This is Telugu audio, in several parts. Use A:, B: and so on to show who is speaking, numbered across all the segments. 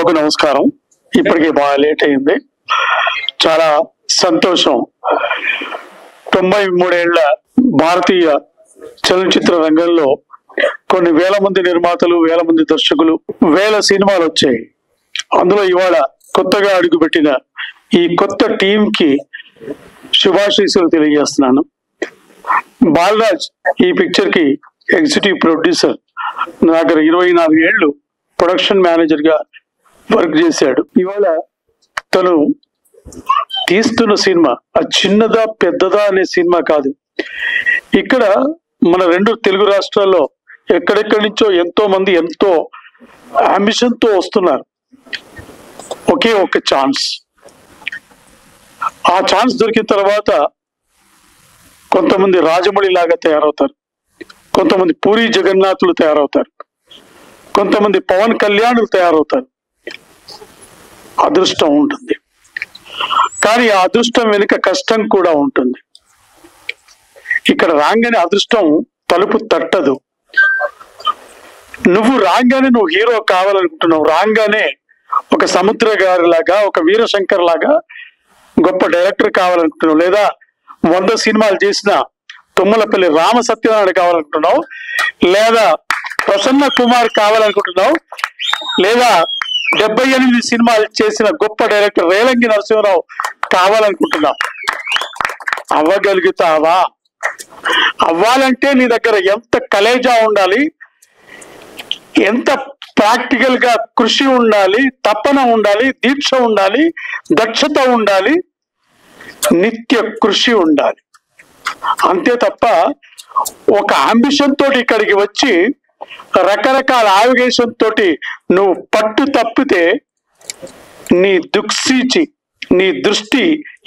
A: సభకు నమస్కారం. ఇప్పటికే బాగా లేట్ అయింది. చాలా సంతోషం. 93 ఏళ్ల భారతీయ చలనచిత్ర రంగంలో కొన్ని వేల మంది నిర్మాతలు, వేల మంది దర్శకులు, వేల సినిమాలు వచ్చాయి. అందులో ఇవాళ కొత్తగా అడుగుపెట్టిన ఈ కొత్త టీంకి శుభాశీస్సులు తెలియజేస్తున్నాను. బాలరాజ్ ఈ పిక్చర్ కి ఎగ్జిక్యూటివ్ ప్రొడ్యూసర్. నా దగ్గర 24 ఏళ్ళు ప్రొడక్షన్ మేనేజర్ గా వర్క్ చేశాడు. ఇవాళ తను తీస్తున్న సినిమా అది చిన్నదా పెద్దదా అనే సినిమా కాదు. ఇక్కడ మన 2 తెలుగు రాష్ట్రాల్లో ఎక్కడెక్కడి నుంచో ఎంతో మంది ఎంతో అంబిషన్ తో వస్తున్నారు. ఒకే ఒక ఛాన్స్. ఆ ఛాన్స్ దొరికిన తర్వాత కొంతమంది రాజమౌళి లాగా తయారవుతారు, కొంతమంది పూరి జగన్నాథులు తయారవుతారు, కొంతమంది పవన్ కళ్యాణులు తయారవుతారు. అదృష్టం ఉంటుంది, కానీ ఆ అదృష్టం వెనుక కష్టం కూడా ఉంటుంది. ఇక్కడ రాగానే అదృష్టం తలుపు తట్టదు. నువ్వు రాగానే నువ్వు హీరో కావాలనుకుంటున్నావు, రాగానే ఒక సముద్ర గారి లాగా, ఒక వీరశంకర్ లాగా గొప్ప డైరెక్టర్ కావాలనుకుంటున్నావు, లేదా 100 సినిమాలు చేసిన తుమ్మలపల్లి రామ సత్యనారాయణ కావాలనుకుంటున్నావు, లేదా ప్రసన్న కుమార్ కావాలనుకుంటున్నావు, లేదా 78 సినిమాలు చేసిన గొప్ప డైరెక్టర్ రేలంగి నరసింహరావు కావాలనుకుంటున్నావు. అవ్వగలుగుతావా? అవ్వాలంటే నీ దగ్గర ఎంత కలేజా ఉండాలి, ఎంత ప్రాక్టికల్ గా కృషి ఉండాలి, తపన ఉండాలి, దీక్ష ఉండాలి, దక్షత ఉండాలి, నిత్య కృషి ఉండాలి. అంతే తప్ప ఒక అంబిషన్ తోటి ఇక్కడికి వచ్చి రకరకాల ఆవిగేషన్ తోటి నువ్వు పట్టు తప్పితే నీ దుక్సీచి, నీ దృష్టి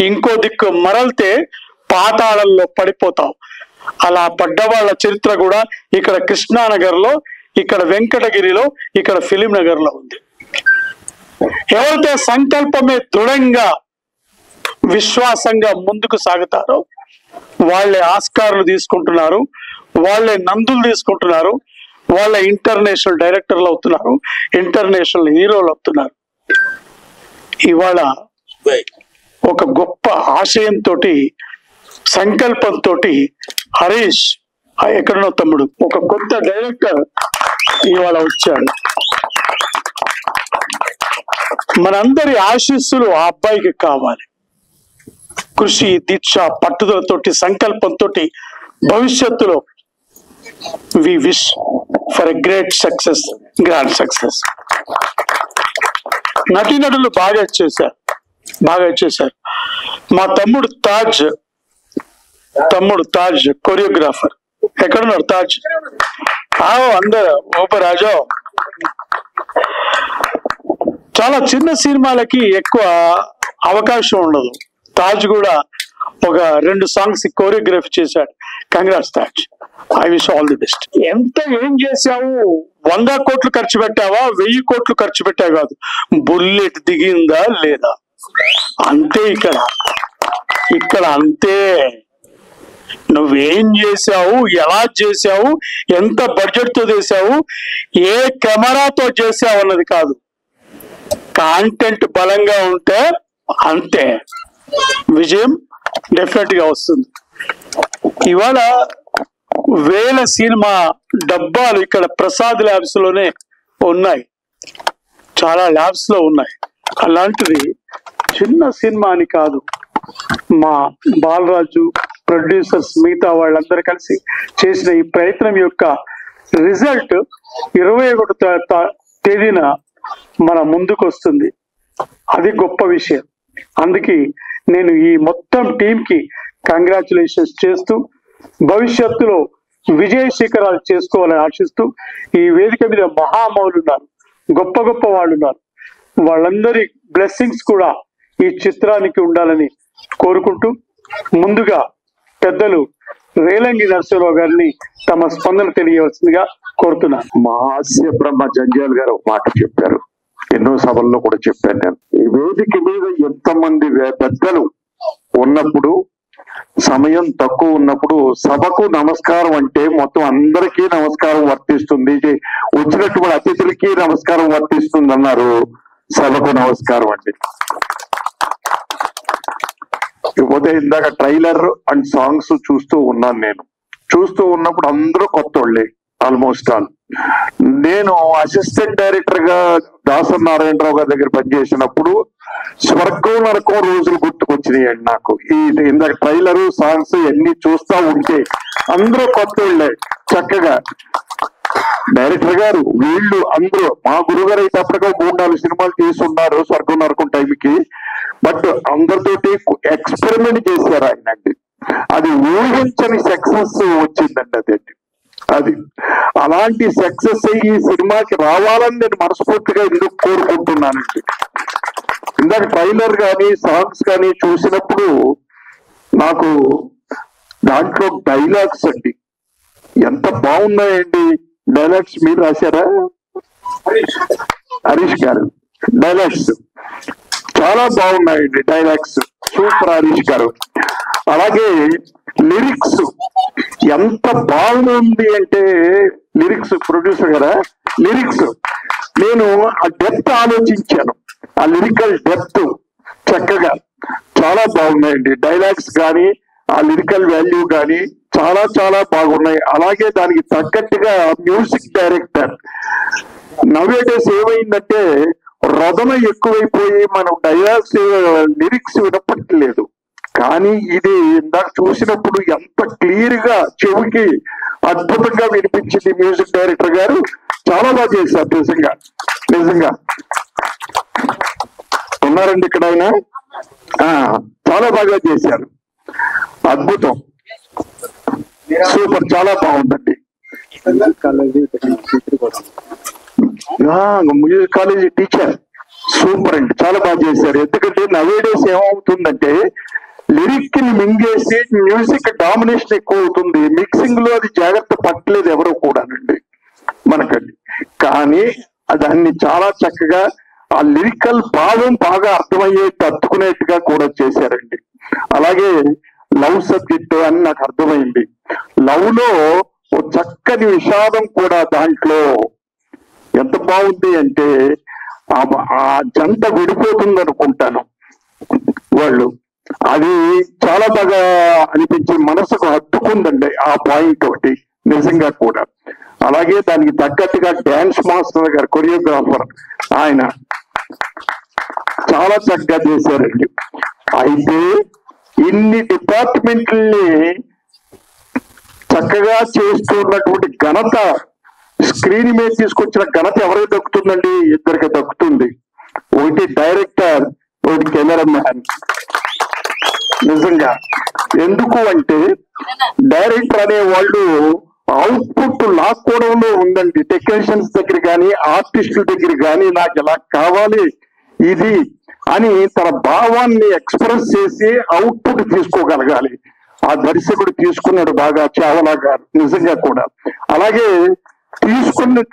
A: ఇంకో దిక్కు మరల్తే పాతాళంలో పడిపోతావు. అలా పడ్డవాళ్ళ చరిత్ర కూడా ఇక్కడ కృష్ణానగర్ లో, ఇక్కడ వెంకటగిరిలో, ఇక్కడ ఫిలిం నగర్ లో ఉంది. ఎవరైతే సంకల్పమే దృఢంగా విశ్వాసంగా ముందుకు సాగుతారో వాళ్ళే ఆస్కార్లు తీసుకుంటున్నారు, వాళ్ళే నందులు తీసుకుంటున్నారు, వాళ్ళ ఇంటర్నేషనల్ డైరెక్టర్లు అవుతున్నారు, ఇంటర్నేషనల్ హీరోలు అవుతున్నారు. ఇవాళ ఒక గొప్ప ఆశయంతో, సంకల్పంతో హరీష్ ఎక్కడనో తమ్ముడు ఒక కొత్త డైరెక్టర్ ఇవాళ వచ్చాడు. మనందరి ఆశీస్సులు ఆ అబ్బాయికి కావాలి. కృషి, దీక్ష, పట్టుదలతోటి, సంకల్పంతో భవిష్యత్తులో we wish for a great success, grand success. నటీనటులు బాగా చేశారు. మా తమ్ముడు తాజ్ కొరియోగ్రాఫర్. ఎక్కడున్నాడు తాజ్? అందరు ఓపరాజో. చాలా చిన్న సినిమాలకి ఎక్కువ అవకాశం ఉండదు. తాజ్ కూడా ఒక 2 సాంగ్స్ కోరియోగ్రఫీ చేశాడు. Congrats Taj, I wish all the best. ఏం చేశావు? 100 కోట్లు ఖర్చు పెట్టావా, 1000 కోట్లు ఖర్చు పెట్టావు కాదు, బుల్లెట్ దిగిందా లేదా అంతే. ఇక్కడ అంతే. నువ్వేం చేశావు, ఎలా చేశావు, ఎంత బడ్జెట్ తో చేశావు, ఏ కెమెరాతో చేశావు అన్నది కాదు. కాంటెంట్ బలంగా ఉంటే అంతే, విజయం డెఫినెట్ గా వస్తుంది. ఇవాళ వేల సినిమా డబ్బాలు ఇక్కడ ప్రసాద్ ల్యాబ్స్ లోనే ఉన్నాయి, చాలా ల్యాబ్స్ లో ఉన్నాయి. అలాంటిది చిన్న సినిమా అని కాదు. మా బాలరాజు, ప్రొడ్యూసర్స్, మిగతా వాళ్ళందరూ కలిసి చేసిన ఈ ప్రయత్నం యొక్క రిజల్ట్ 21వ తేదీన మన ముందుకు వస్తుంది. అది గొప్ప విషయం. అందుకే నేను ఈ మొత్తం టీం కి కంగ్రాచులేషన్స్ చేస్తూ, భవిష్యత్తులో విజయ శిఖరాలు చేసుకోవాలని ఆశిస్తూ, ఈ వేదిక మీద మహామౌలు ఉన్నారు, గొప్ప గొప్ప వాళ్ళు ఉన్నారు, వాళ్ళందరి బ్లెస్సింగ్స్ కూడా ఈ చిత్రానికి ఉండాలని కోరుకుంటూ, ముందుగా పెద్దలు రేలంగి నరసింహరావు గారిని తమ స్పందన తెలియవలసిందిగా కోరుతున్నాను.
B: మహాస్య బ్రహ్మ జంజాల్ గారు ఒక మాట చెప్పారు, ఎన్నో సభల్లో కూడా చెప్పాను నేను. ఈ వేదిక మీద ఎంతమంది పెద్దలు ఉన్నప్పుడు, సమయం తక్కువ ఉన్నప్పుడు సభకు నమస్కారం అంటే మొత్తం అందరికీ నమస్కారం వర్తిస్తుంది, వచ్చినటువంటి అతిథులకి నమస్కారం వర్తిస్తుంది అన్నారు. సభకు నమస్కారం అండి. ఇకపోతే ఇందాక ట్రైలర్ అండ్ సాంగ్స్ చూస్తూ ఉన్నాను. నేను చూస్తూ ఉన్నప్పుడు అందరూ కొత్త వాళ్ళే ఆల్మోస్ట్ ఆల్. నేను అసిస్టెంట్ డైరెక్టర్ గా దాసరి నారాయణరావు గారి దగ్గర పనిచేసినప్పుడు స్వర్గం నరకం రోజులు గుర్తుకొచ్చినాయండి నాకు. ఈ ఇందాక ట్రైలర్ సాంగ్స్ ఎన్ని చూస్తా ఉంటే అందరూ కొత్త వాళ్ళే. చక్కగా డైరెక్టర్ గారు వీళ్ళు అందరూ, మా గురుగారు అయితే అప్పటికే 3-4 సినిమాలు చేసి ఉన్నారు స్వర్గం నరకం టైంకి. బట్ అందరితోటి ఎక్స్పెరిమెంట్ చేశారు ఆయన అండి. అది ఊహించని సక్సెస్ వచ్చిందండి. అది అలాంటి సక్సెస్ ఈ సినిమాకి రావాలని నేను మనస్ఫూర్తిగా ఎందుకు కోరుకుంటున్నానండి. ఇందాక ట్రైలర్ కానీ సాంగ్స్ కానీ చూసినప్పుడు నాకు దాంట్లో డైలాగ్స్ అండి ఎంత బాగున్నాయండి. డైలాగ్స్ మీరు రాశారా? హరీష్ గారు డైలాగ్స్ చాలా బాగున్నాయండి. డైలాగ్స్ సూపర్ హరీష్ గారు. అలాగే లిరిక్స్ ఎంత బాగుంది అంటే, లిరిక్స్ ప్రొడ్యూసర్ గారా, లిరిక్స్ నేను ఆ డెప్త్ ఆలోచించాను. ఆ లిరికల్ డెప్త్ చక్కగా చాలా బాగున్నాయండి. డైలాగ్స్ కానీ ఆ లిరికల్ వాల్యూ కానీ చాలా చాలా బాగున్నాయి. అలాగే దానికి తగ్గట్టుగా మ్యూజిక్ డైరెక్టర్ నవేడేస్ ఏమైందంటే రొదన ఎక్కువైపోయి మనం డైలాగ్స్ లిరిక్స్ వినపట్టలేదు. కానీ ఇది ఇందాక చూసినప్పుడు ఎంత క్లియర్ గా చెవికి అద్భుతంగా వినిపించింది. మ్యూజిక్ డైరెక్టర్ గారు చాలా బాగా చేశారు. నిజంగా నిజంగా ఉన్నారండి ఇక్కడ ఆయన. చాలా బాగా చేశారు. అద్భుతం, సూపర్, చాలా బాగుందండి. మ్యూజిక్ కాలేజీ టీచర్ సూపర్ అండి, చాలా బాగా చేశారు. ఎందుకంటే నవేడేస్ ఏమవుతుందంటే లిరిక్ ని మింగేసి మ్యూజిక్ డామినేషన్ ఎక్కువ అవుతుంది. మిక్సింగ్ లో అది జాగ్రత్త పట్టలేదు ఎవరో కూడానండి మనకండి. కానీ దాన్ని చాలా చక్కగా ఆ లిరికల్ భావం బాగా అర్థమయ్యే తట్టుకునేట్టుగా కూడా చేశారండి. అలాగే లవ్ సబ్జెక్ట్ అని నాకు అర్థమైంది. లవ్ లో ఓ చక్కని విషాదం కూడా దాంట్లో ఎంత బాగుంది అంటే ఆ జంట విడిపోతుంది అనుకుంటాను వాళ్ళు. అది చాలా బాగా అనిపించి మనసుకు హత్తుకుందండి ఆ పాయింట్ ఒకటి నిజంగా కూడా. అలాగే దానికి తగ్గట్టుగా డాన్స్ మాస్టర్ గారు కొరియోగ్రాఫర్ ఆయన చాలా చక్కగా చేశారండి. అయితే ఇన్ని డిపార్ట్మెంట్లని చక్కగా చేస్తున్నటువంటి ఘనత స్క్రీన్ మీద తీసుకొచ్చిన ఘనత ఎవరికి దక్కుతుందండి? ఇద్దరికి దక్కుతుంది. ఒకటి డైరెక్టర్, ఒకటి కెమెరామ్యాన్. నిజంగా ఎందుకు అంటే డైరెక్టర్ అనే వాళ్ళు అవుట్పుట్ లాక్కోవడంలో ఉందండి. టెక్నీషియన్స్ దగ్గర కానీ ఆర్టిస్టుల దగ్గర కానీ నాకు ఎలా కావాలి ఇది అని తన భావాన్ని ఎక్స్ప్రెస్ చేసి అవుట్పుట్ తీసుకోగలగాలి. ఆ దర్శకుడు తీసుకున్నాడు బాగా, చావలా గారు నిజంగా కూడా. అలాగే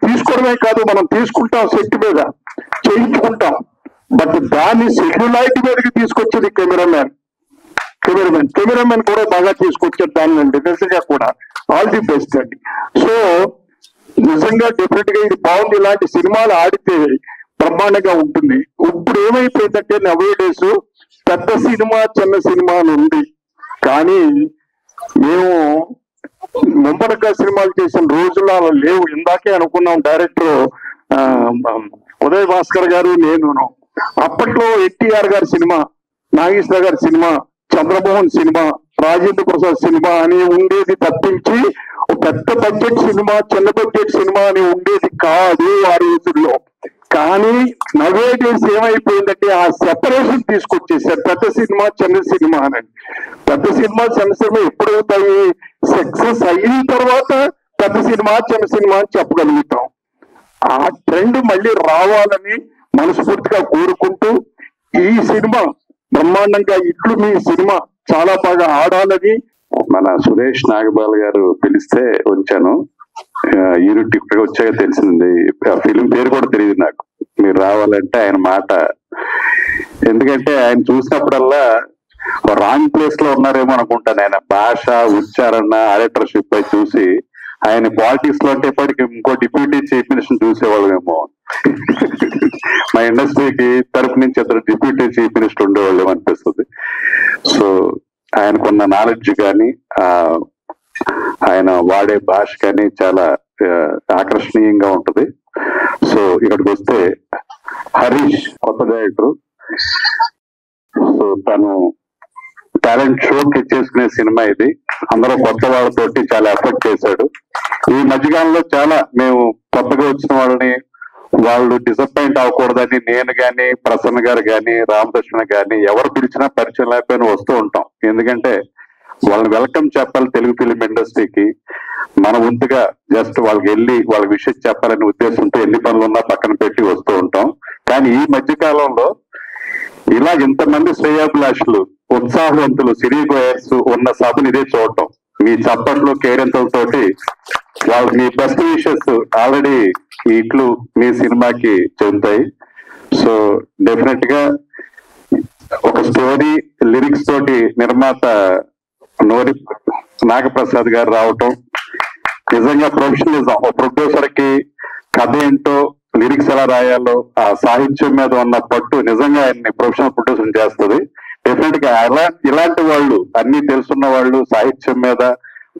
B: తీసుకోవడమే కాదు, మనం తీసుకుంటాం సెట్ మీద చేయించుకుంటాం, బట్ దాన్ని సెల్యులైట్ మీదకి తీసుకొచ్చేది కెమెరామెన్ కూడా బాగా తీసుకొచ్చారు దాన్ని అండి. నిజంగా కూడా ఆల్ ది బెస్ట్ అండి. సో నిజంగా డెఫినెట్ గా ఇది బాగుంది. ఇలాంటి సినిమాలు ఆడితే బ్రహ్మాండంగా ఉంటుంది. ఇప్పుడు ఏమైపోయిందంటే నవేడేస్ పెద్ద సినిమా చిన్న సినిమా ఉంది. కానీ మేము ముంబరగా సినిమాలు చేసిన రోజుల్లో అలా లేవు. ఇందాకే అనుకున్నాం డైరెక్టర్ ఉదయ్ భాస్కర్ గారు నేను. అప్పట్లో ఎన్టీఆర్ గారి సినిమా, నాగేశ్వర గారి cinema, Chandramohan cinema, Rajendra Prasad cinema అని ఉండేది తప్పించి పెద్ద బడ్జెట్ సినిమా చిన్న బడ్జెట్ సినిమా అని ఉండేది కాదు ఆ రోజుల్లో. కానీ నవేడేస్ ఏమైపోయిందంటే ఆ సెపరేషన్ తీసుకొచ్చేసారు. పెద్ద సినిమా చిన్న సినిమా అని. పెద్ద సినిమా చిన్న సినిమా ఎప్పుడవుతాయి? సక్సెస్ అయిన తర్వాత పెద్ద సినిమా చిన్న సినిమా అని చెప్పగలుగుతాం. ఆ ట్రెండ్ మళ్ళీ రావాలని మనస్ఫూర్తిగా కోరుకుంటూ ఈ సినిమా బ్రహ్మాండంగా ఇట్లు మీ సినిమా చాలా బాగా ఆడాలని.
C: మన సురేష్ నాగబాల్ గారు పిలిస్తే వచ్చాను. యూనిట్ ఇప్పటికి వచ్చాక తెలిసింది. ఆ ఫిలిం పేరు కూడా తెలియదు నాకు. మీరు రావాలంటే ఆయన మాట, ఎందుకంటే ఆయన చూసినప్పుడల్లా రాంగ్ ప్లేస్ లో ఉన్నారేమో అనుకుంటాను. ఆయన భాష, ఉచ్చారణ, డైరెక్టర్షిప్ పై చూసి ఆయన పాలిటిక్స్ లో అంటే ఇప్పటికి ఇంకో డిప్యూటీ చీఫ్ మినిస్టర్ చూసేవాళ్ళమేమో. మా ఇండస్ట్రీకి తరపు నుంచి ఇద్దరు డిప్యూటీ చీఫ్ మినిస్టర్ ఉండేవాళ్ళేమో అనిపిస్తుంది. సో ఆయనకున్న నాలెడ్జ్ కానీ ఆయన వాడే భాష కానీ చాలా ఆకర్షణీయంగా ఉంటది. సో ఇక్కడికి వస్తే హరీష్ కొత్త డైరెక్టర్. సో తను టాలెంట్ షోకి చేసుకునే సినిమా ఇది. అందరూ కొత్త వాళ్ళతోటి చాలా ఎఫర్ట్ చేశాడు. ఈ మధ్యకాలంలో చాలా మేము కొత్తగా వచ్చిన వాళ్ళని వాళ్ళు డిసప్పాయింట్ అవ్వకూడదని నేను గాని, ప్రసన్న గారు గాని, రామకృష్ణ గాని ఎవరు పిలిచినా పరిచయం లేకపోయినా వస్తూ ఉంటాం. ఎందుకంటే వాళ్ళని వెల్కమ్ చెప్పాలి తెలుగు ఫిలిం ఇండస్ట్రీకి. మన వంతుగా జస్ట్ వాళ్ళకి వెళ్ళి వాళ్ళ విషయం చెప్పాలనే ఉద్దేశంతో ఎన్ని పనులు ఉన్నా పక్కన పెట్టి వస్తూ ఉంటాం. కానీ ఈ మధ్య కాలంలో ఇలా ఇంతమంది శ్రేయాభిలాషులు, ఉత్సాహవంతులు, సినీ గోయర్స్ ఉన్న సభను ఇదే చూడటం. మీ చప్పట్లు, కేరింతలతోటి వాళ్ళు మీ బెస్ట్ విషెస్ ఆల్రెడీ ఇట్లు మీ సినిమాకి చెందుతాయి. సో డెఫినెట్ గా ఒక స్టోరీ లిరిక్స్ తోటి నిర్మాత నోరి నాగప్రసాద్ గారు రావటం నిజంగా ప్రొఫెషనలిజం. ఒక ప్రొడ్యూసర్ కి కథ ఏంటో, లిరిక్స్ ఎలా రాయాలో, ఆ సాహిత్యం మీద ఉన్న పట్టు నిజంగా ఆయన్ని ప్రొఫెషనల్ ప్రొడ్యూసర్ చేస్తుంది. డెఫినెట్ గా ఇలాంటి వాళ్ళు అన్ని తెలుసున్న వాళ్ళు సాహిత్యం మీద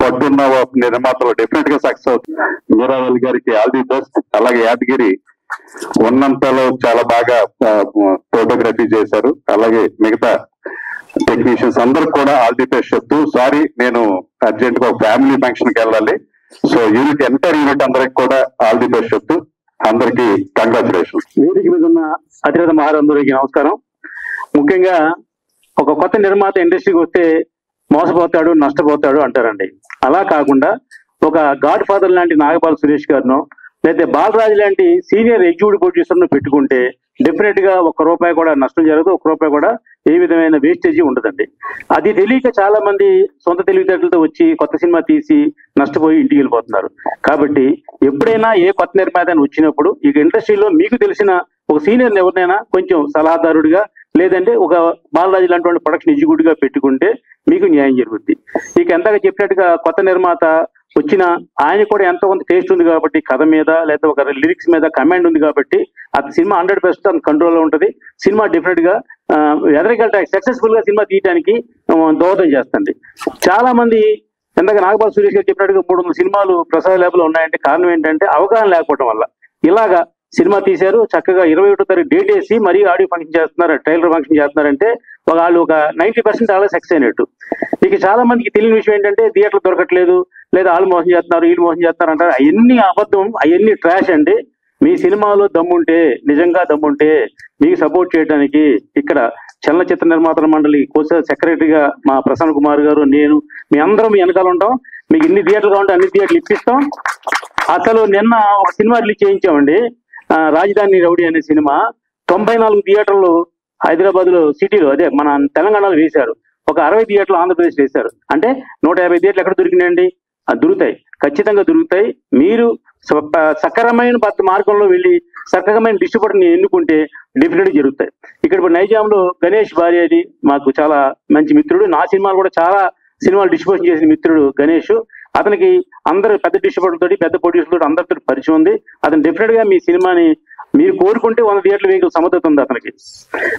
C: పట్టున్న నిర్మాతలు డెఫినెట్ గా సక్సెస్ అవుతుంది. మీరావళి గారికి ఆల్ ది బెస్ట్. అలాగే యాదగిరి ఉన్నంతలో చాలా బాగా ఫోటోగ్రఫీ చేశారు. అలాగే మిగతా టెక్నీషియన్స్ అందరికి కూడా ఆల్ ది బెస్ట్ చెప్తూ, సారీ నేను అర్జెంట్ గా ఒక ఫ్యామిలీ ఫంక్షన్ కి వెళ్ళాలి. సో ఎంటైర్ యూనిట్ అందరికి కూడా ఆల్ ది బెస్ట్ చెప్తూ అందరికి కంగ్రాచులేషన్స్.
A: వేదిక మీద ఉన్న అతిరథ మహారందరికి నమస్కారం. ముఖ్యంగా ఒక కొత్త నిర్మాత ఇండస్ట్రీకి వస్తే మోసపోతాడు, నష్టపోతాడు అంటారండి. అలా కాకుండా ఒక గాడ్ ఫాదర్ లాంటి నాగపాల్ సురేష్ గారినో లేదా బాలరాజు లాంటి సీనియర్ ఎగ్జిక్యూటివ్ ప్రొడ్యూసర్ను పెట్టుకుంటే డెఫినెట్ గా ₹1 కూడా నష్టం జరగదు, ₹1 కూడా ఏ విధమైన వేస్టేజీ ఉండదండి. అది తెలియక చాలా మంది సొంత తెలివితేటలతో వచ్చి కొత్త సినిమా తీసి నష్టపోయి ఇంటికి వెళ్ళిపోతున్నారు. కాబట్టి ఎప్పుడైనా ఏ కొత్త నిర్మాత వచ్చినప్పుడు ఈ ఇండస్ట్రీలో మీకు తెలిసిన ఒక సీనియర్ ఎవరినైనా కొంచెం సలహాదారుడిగా లేదంటే ఒక బాలరాజు లాంటి ప్రొడక్షన్ ఎగ్జిక్యూటివ్ గా పెట్టుకుంటే మీకు న్యాయం జరుగుద్ది. ఇక ఎంతగా చెప్పినట్టుగా కొత్త నిర్మాత వచ్చిన ఆయన కూడా ఎంతో కొంత టేస్ట్ ఉంది కాబట్టి కథ మీద లేదా ఒక లిరిక్స్ మీద కమాండ్ ఉంది కాబట్టి ఆ సినిమా 100% కంట్రోల్లో ఉంటుంది. సినిమా డెఫినెట్ గా ఎదరికెళ్ళ సక్సెస్ఫుల్ గా సినిమా తీయడానికి దోహదం చేస్తుంది. చాలా మంది ఎంతగా నాగపాల్ సురేష్ గారు చెప్పినట్టుగా 300 సినిమాలు ప్రసాద్ ల్యాబ్ లో ఉన్నాయంటే కారణం ఏంటంటే అవగాహన లేకపోవడం వల్ల. ఇలాగా సినిమా తీశారు, చక్కగా 21వ తారీఖు డేట్ వేసి మరీ ఆడియో ఫంక్షన్ చేస్తున్నారు, ట్రైలర్ ఫంక్షన్ చేస్తున్నారంటే వాళ్ళు ఒక 90% అలా సక్సెస్ అయినట్టు. ఇక చాలా మందికి తెలియని విషయం ఏంటంటే థియేటర్లు దొరకట్లేదు, లేదా వాళ్ళు మోసం చేస్తున్నారు, వీళ్ళు మోసం చేస్తున్నారు అంటారు. అవన్నీ అబద్ధం, అవన్నీ ట్రాష్ అండి. మీ సినిమాలో దమ్ముంటే, నిజంగా దమ్ముంటే మీకు సపోర్ట్ చేయడానికి ఇక్కడ చలనచిత్ర నిర్మాతల మండలి కోస సెక్రటరీగా మా ప్రసన్న కుమార్ గారు, నేను, మీ అందరం మీ వెనకాల ఉంటాం. మీకు ఎన్ని థియేటర్లు కావాలంటే అన్ని థియేటర్లు ఇప్పిస్తాం. అసలు నిన్న ఒక సినిమా రిలీజ్ చేయించామండి, రాజధాని రౌడీ అనే సినిమా. 94 థియేటర్లు హైదరాబాద్ లో సిటీలో, అదే మన తెలంగాణలో వేశారు. ఒక 60 థియేటర్లు ఆంధ్రప్రదేశ్ వేశారు. అంటే 150 థియేటర్లు ఎక్కడ దొరికినాయండి? దొరుకుతాయి, ఖచ్చితంగా దొరుకుతాయి. మీరు సక్రమైన మార్గంలో వెళ్ళి సక్రమైన డిస్ట్రిబ్యూటర్ని ఎన్నుకుంటే డెఫినెట్ జరుగుతాయి. ఇక్కడ ఇప్పుడు నైజాంలో గణేష్ భార్య అది మాకు చాలా మంచి మిత్రుడు. నా సినిమాలు కూడా చాలా సినిమాలు డిస్ట్రిబ్యూషన్ చేసిన మిత్రుడు గణేష్. అతనికి అందరు పెద్ద డిస్ట్రిబ్యూటర్ తోటి, పెద్ద ప్రొడ్యూసర్ తోటి అందరితో పరిచయం ఉంది. అతను డెఫినెట్ గా మీ సినిమాని మీరు కోరుకుంటే 100 థియేటర్లు వేసే సమర్థత ఉంది అతనికి.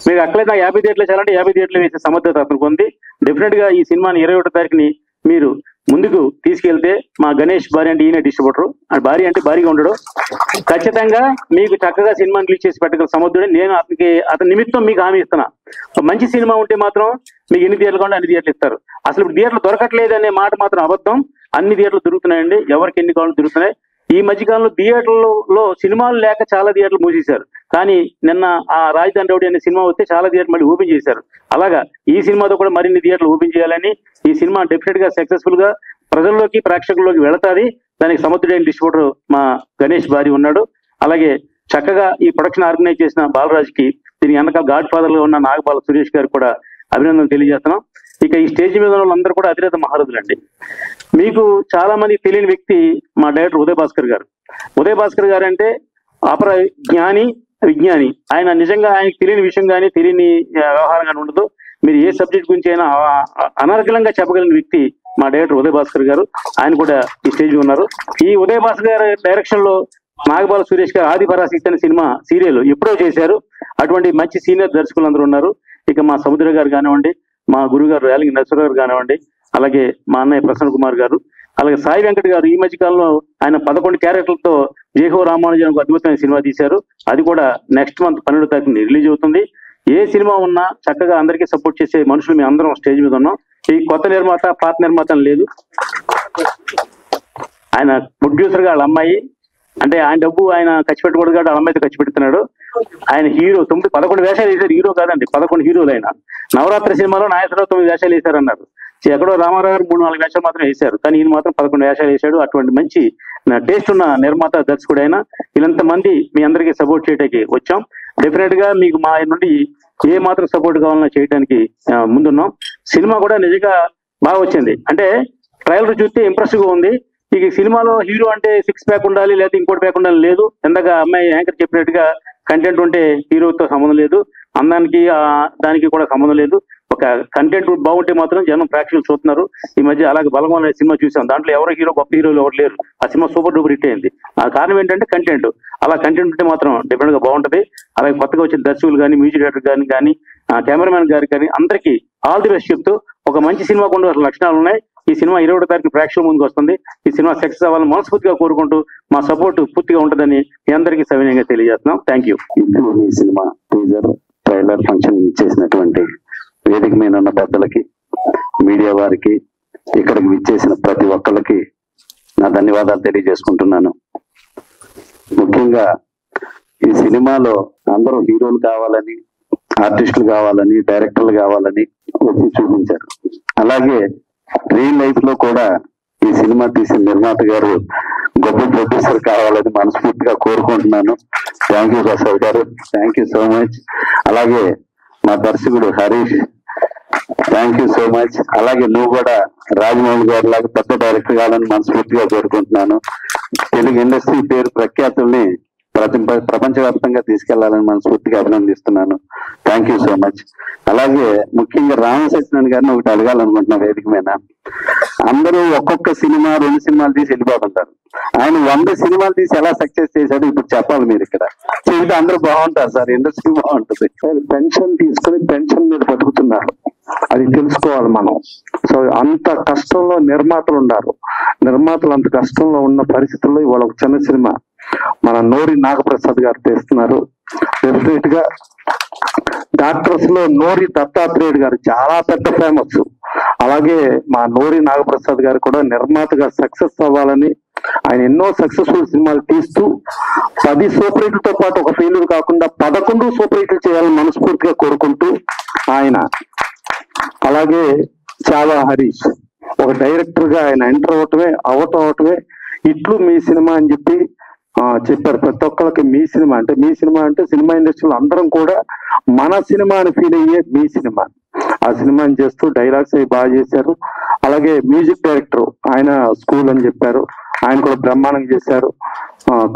A: మీకు అక్కడైతే 50 థియేటర్లు చేయాలంటే 50 థియేటర్లు వేసే సమర్థత అతనికి ఉంది. డెఫినెట్ గా ఈ సినిమాని 21వ తారీఖుని మీరు ముందుకు తీసుకెళ్తే మా గణేష్ భార్య అంటే ఈయన డిస్ట్రిబ్యూటర్, భార్య అంటే భారీగా ఉండడు, ఖచ్చితంగా మీకు చక్కగా సినిమా రిలీజ్ చేసి పెట్టగల సమర్థుడే. నేను అతని నిమిత్తం మీకు హామీ ఇస్తున్నా. మంచి సినిమా ఉంటే మాత్రం మీకు ఎన్ని థియేటర్లు కావాలంటే అన్ని థియేటర్లు ఇస్తారు. అసలు ఇప్పుడు థియేటర్లు దొరకట్లేదు అనే మాట మాత్రం అబద్ధం. అన్ని థియేటర్లు దొరుకుతున్నాయండి, ఎవరికి ఎన్ని కావాలో దొరుకుతున్నాయి. ఈ మధ్యకాలంలో థియేటర్లలో సినిమాలు లేక చాలా థియేటర్లు మూసేశారు. కానీ నిన్న ఆ రాజధాని రౌడీ అనే సినిమా వస్తే చాలా థియేటర్లు మళ్ళీ ఓపెన్ చేశారు. అలాగా ఈ సినిమాతో కూడా మరిన్ని థియేటర్లు ఓపెన్ చేయాలని, ఈ సినిమా డెఫినెట్ గా సక్సెస్ఫుల్ గా ప్రజల్లోకి, ప్రేక్షకుల్లోకి వెళతాది. దానికి సముద్రుడైన డిస్ట్రిబ్యూటర్ మా గణేష్ భార్య ఉన్నాడు. అలాగే చక్కగా ఈ ప్రొడక్షన్ ఆర్గనైజ్ చేసిన బాలరాజుకి, దీనికి వెనకాల గాడ్ ఫాదర్ గా ఉన్న నాగపాల్ సురేష్ గారు కూడా అభినందనలు తెలియజేస్తున్నాం. ఇక ఈ స్టేజ్ మీద ఉన్న వాళ్ళందరూ కూడా అతిరథ మహారథులండి. మీకు చాలా మంది తెలియని వ్యక్తి మా డైరెక్టర్ ఉదయ్ భాస్కర్ గారు. ఉదయ్ భాస్కర్ గారు అంటే అపర జ్ఞాని, విజ్ఞాని. ఆయన నిజంగా ఆయనకి తెలియని విషయం కానీ తెలియని వ్యవహారం కానీ ఉండదు. మీరు ఏ సబ్జెక్ట్ గురించి అయినా అనర్గళంగా చెప్పగలిగిన వ్యక్తి
D: మా డైరెక్టర్ ఉదయ్ భాస్కర్ గారు, ఆయన కూడా ఈ స్టేజ్ మీద ఉన్నారు. ఈ ఉదయ్ భాస్కర్ గారి డైరెక్షన్ లో నాగబాల సురేష్ గారు ఆది పరాశక్తి అనే సినిమా సీరియల్ ఎప్పుడో చేశారు. అటువంటి మంచి సీనియర్ దర్శకులు అందరూ ఉన్నారు. ఇక మా సముద్ర గారు కానివ్వండి, మా గురువు గారు రేలంగి నరసరావు గారు కానివ్వండి, అలాగే మా అన్నయ్య ప్రసన్న కుమార్ గారు, అలాగే సాయి వెంకట్ గారు ఈ మధ్య కాలంలో ఆయన 11 క్యారెక్టర్లతో జేహో రామానుజన్ ఒక అద్భుతమైన సినిమా తీశారు. అది కూడా నెక్స్ట్ మంత్ 12వ తారీఖున రిలీజ్ అవుతుంది. ఏ సినిమా ఉన్నా చక్కగా అందరికీ సపోర్ట్ చేసే మనుషులు మేము అందరం స్టేజ్ మీద ఉన్నాం. ఈ కొత్త నిర్మాత పాత నిర్మాత అని లేదు. ఆయన ప్రొడ్యూసర్ గా వాళ్ళ అమ్మాయి, అంటే ఆయన డబ్బు ఆయన ఖర్చు పెట్టకూడదు కాబట్టి వాళ్ళ అమ్మాయితో ఖర్చు పెడుతున్నాడు. ఆయన హీరో 11 వేషాలు వేశారు. హీరో కాదండి, 11 హీరోలు. ఆయన నవరాత్రి సినిమాలో నాగేశ్వరరావు 9 వేషాలు వేశారన్నారు. ఎక్కడో రామారావు గారు 3-4 వేషాలు మాత్రం వేశారు, కానీ ఈయన మాత్రం 11 వేషాలు వేశాడు. అటువంటి మంచి టేస్ట్ ఉన్న నిర్మాత దర్శకుడు అయినా వీళ్ళంత మంది మీ అందరికీ సపోర్ట్ చేయడానికి వచ్చాం. డెఫినెట్ గా మీకు మా నుండి ఏ మాత్రం సపోర్ట్ కావాలన్నా చేయడానికి ముందున్నాం. సినిమా కూడా నిజంగా బాగా వచ్చింది. అంటే ట్రైలర్ చూస్తే ఇంప్రెసివ్ గా ఉంది. ఈ సినిమాలో హీరో అంటే 6 ప్యాక్ ఉండాలి లేదా ఇంకోటి ప్యాక్ ఉండాలి లేదు. ఇందాక అమ్మాయి యాంకర్ చెప్పినట్టుగా కంటెంట్ ఉంటే హీరోతో సంబంధం లేదు, అందానికి దానికి కూడా సంబంధం లేదు. ఒక కంటెంట్ బాగుంటే మాత్రం జనం ప్రేక్షకులు చూస్తున్నారు. ఈ మధ్య అలాగే బలగం అనే సినిమా చూసాం, దాంట్లో ఎవరో హీరో గొప్ప హీరోలు ఎవరు లేరు. ఆ సినిమా సూపర్ డూపర్ హిట్ అయింది. ఆ కారణం ఏంటంటే కంటెంట్. అలా కంటెంట్ ఉంటే మాత్రం డిఫరెంట్ గా బాగుంటది. అలాగే కొత్తగా వచ్చిన దర్శకులు కానీ, మ్యూజిక్ డైరెక్టర్ కానీ కెమెరామెన్ గారికి కానీ అందరికీ ఆల్ ది బెస్ట్ చెప్తూ, ఒక మంచి సినిమా కొండ లక్షణాలు ఉన్నాయి. ఈ సినిమా 21వ తారీఖు ప్రేక్షకుల ముందుకు వస్తుంది. ఈ సినిమా సక్సెస్ అవ్వాలని మనస్ఫూర్తిగా కోరుకుంటూ మా సపోర్ట్ పూర్తిగా ఉంటుందని మీ అందరికీ సవినయంగా తెలియజేస్తున్నాం. Thank you.
C: ఇప్పుడు ఈ సినిమా టీజర్ ట్రైలర్ ఫంక్షన్ ఇచ్చేసినటువంటి వేదిక మీద ఉన్న పెద్దలకి, మీడియా వారికి, ఇక్కడికి విచ్చేసిన ప్రతి ఒక్కరికి నా ధన్యవాదాలు తెలియజేసుకుంటున్నాను. ముఖ్యంగా ఈ సినిమాలో అందరూ హీరోలు కావాలని, ఆర్టిస్టులు కావాలని, డైరెక్టర్లు కావాలని వచ్చి చూపించారు. అలాగే రియల్ లైఫ్ లో కూడా ఈ సినిమా తీసిన నిర్మాత గారు గొప్ప ప్రొడ్యూసర్ కావాలని మనస్ఫూర్తిగా కోరుకుంటున్నాను. థ్యాంక్ యూ ప్రసాద్ గారు, థ్యాంక్ యూ సో మచ్. అలాగే మా దర్శకుడు Harish, thank you so much. అలాగే నువ్వు కూడా రాజమౌళి గారి లాగా పెద్ద డైరెక్టర్ కావాలని మనస్ఫూర్తిగా కోరుకుంటున్నాను. తెలుగు ఇండస్ట్రీ పేరు ప్రఖ్యాతుల్ని ప్రపంచవ్యాప్తంగా తీసుకెళ్లాలని మనస్ఫూర్తిగా అభినందిస్తున్నాను. Thank you so much. అలాగే ముఖ్యంగా రామసత్యనారాయణ గారిని ఒకటి అడగాలనుకుంటున్నా వేదిక మీద. అందరూ ఒక్కొక్క సినిమా 2 సినిమాలు తీసి వెళ్ళిపోతుంటారు. ఆయన 100 సినిమాలు తీసి ఎలా సక్సెస్ చేశాడు ఇప్పుడు చెప్పాలి మీరు. ఇక్కడ చెబితే అందరూ బాగుంటారు సార్, ఇండస్ట్రీ బాగుంటుంది.
B: పెన్షన్ తీసుకుని పెన్షన్ మీద బతుకుతున్నారు, అది తెలుసుకోవాలి మనం. సో అంత కష్టంలో నిర్మాతలు ఉన్నారు. నిర్మాతలు అంత కష్టంలో ఉన్న పరిస్థితుల్లో ఇవాళ ఒక చిన్న సినిమా మన నోరి నాగప్రసాద్ గారు తెస్తున్నారు. డెఫినెట్ గా డాక్టర్స్ లో నోరి దత్తాత్రేయుడు గారు చాలా పెద్ద ఫేమస్. అలాగే మా నోరి నాగప్రసాద్ గారు కూడా నిర్మాతగా సక్సెస్ అవ్వాలని, ఆయన ఎన్నో సక్సెస్ఫుల్ సినిమాలు తీస్తూ 10 సూపర్ హిట్లతో పాటు ఒక ఫెయిల్యూర్ కాకుండా 11 సూపర్ హిట్లు చేయాలని మనస్ఫూర్తిగా కోరుకుంటూ ఆయన, అలాగే చావా హరీష్ ఒక డైరెక్టర్ గా ఆయన ఎంటర్ అవటమే ఇట్లు మీ సినిమా అని చెప్పి చెప్పారు. ప్రతి ఒక్కరికి మీ సినిమా అంటే సినిమా ఇండస్ట్రీలో అందరం కూడా మన సినిమా అని ఫీల్ అయ్యే మీ సినిమా. ఆ సినిమాని చేస్తూ డైలాగ్స్ అవి బాగా చేశారు. అలాగే మ్యూజిక్ డైరెక్టర్ ఆయన స్కూల్ అని చెప్పారు, ఆయన కూడా బ్రహ్మాండంగా చేశారు.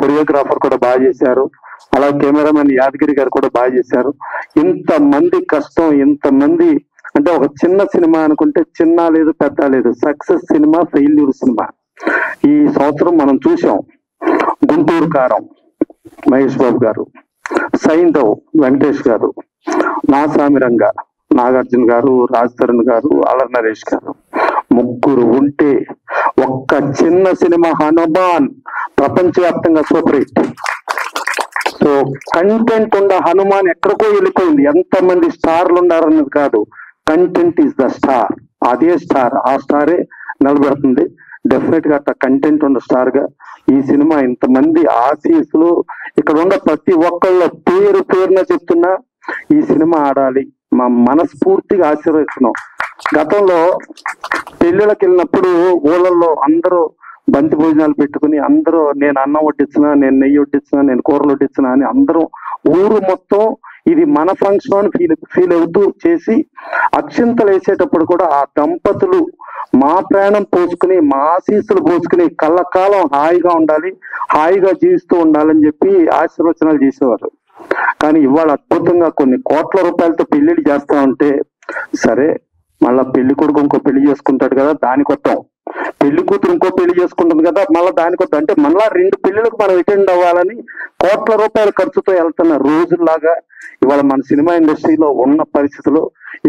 B: కొరియోగ్రాఫర్ కూడా బాగా చేశారు. అలాగే కెమెరామెన్ యాదగిరి గారు కూడా బాగా చేశారు. ఇంతమంది కష్టం, ఇంతమంది అంటే ఒక చిన్న సినిమా అనుకుంటే చిన్న లేదు పెద్ద లేదు, సక్సెస్ సినిమా, ఫెయిల్యూర్ సినిమా. ఈ సంవత్సరం మనం చూసాం. గుంటూరు కారం మహేష్ బాబు గారు, సైంధవ్ వెంకటేష్ గారు, నాసామిరంగ నాగార్జున గారు, రాజ్ తరుణ్ గారు, అల్లరి నరేష్ గారు, ముగ్గురు ఉంటే ఒక్క చిన్న సినిమా హనుమాన్ ప్రపంచవ్యాప్తంగా సూపర్ హిట్. సో కంటెంట్ ఉన్న హనుమాన్ ఎక్కడికో వెళ్ళిపోయింది. ఎంతమంది స్టార్లు ఉన్నారన్నది కాదు, కంటెంట్ ఈస్ ద స్టార్. అదే స్టార్, ఆ స్టారే నిలబెడుతుంది. డెఫినెట్ గా అట్లా కంటెంట్ ఉన్న స్టార్ గా ఈ సినిమా ఇంతమంది ఆశీస్సులు, ఇక్కడ ఉన్న ప్రతి ఒక్కళ్ళ పేరున చెప్తున్నా ఈ సినిమా ఆడాలి, మా మనస్ఫూర్తిగా ఆశీర్వదిస్తున్నాం. గతంలో పెళ్లిళ్ళకి వెళ్ళినప్పుడు ఊళ్ళల్లో అందరూ బంతి భోజనాలు పెట్టుకుని అందరూ నేను అన్నం వడ్డించినా, నేను నెయ్యి వడ్డించినా, నేను కూరలు వడ్డించినా అని అందరూ ఊరు మొత్తం ఇది మన ఫంక్షన్ అని ఫీల్ అవుతూ చేసి అక్షింతలు వేసేటప్పుడు కూడా ఆ దంపతులు మా ప్రాణం పోసుకుని, మా ఆశీస్సులు పోసుకుని కళ్ళకాలం హాయిగా ఉండాలి, హాయిగా జీవిస్తూ ఉండాలని చెప్పి ఆశీర్వచనాలు చేసేవారు. కానీ ఇవాళ అద్భుతంగా కొన్ని కోట్ల రూపాయలతో పెళ్లిళ్ళు చేస్తా ఉంటే, సరే
C: మళ్ళా పెళ్లి కొడుకు ఇంకో పెళ్లి చేసుకుంటాడు కదా దానికి వస్తాం, పెళ్లి కూతురు ఇంకో పెళ్లి చేసుకుంటుంది కదా మళ్ళీ దానికి వస్తాం. అంటే మళ్ళా 2 పెళ్లిలకు మనం అటెండ్ అవ్వాలని కోట్ల రూపాయల ఖర్చుతో వెళ్తున్న రోజుల్లాగా ఇవాళ మన సినిమా ఇండస్ట్రీలో ఉన్న పరిస్థితులు,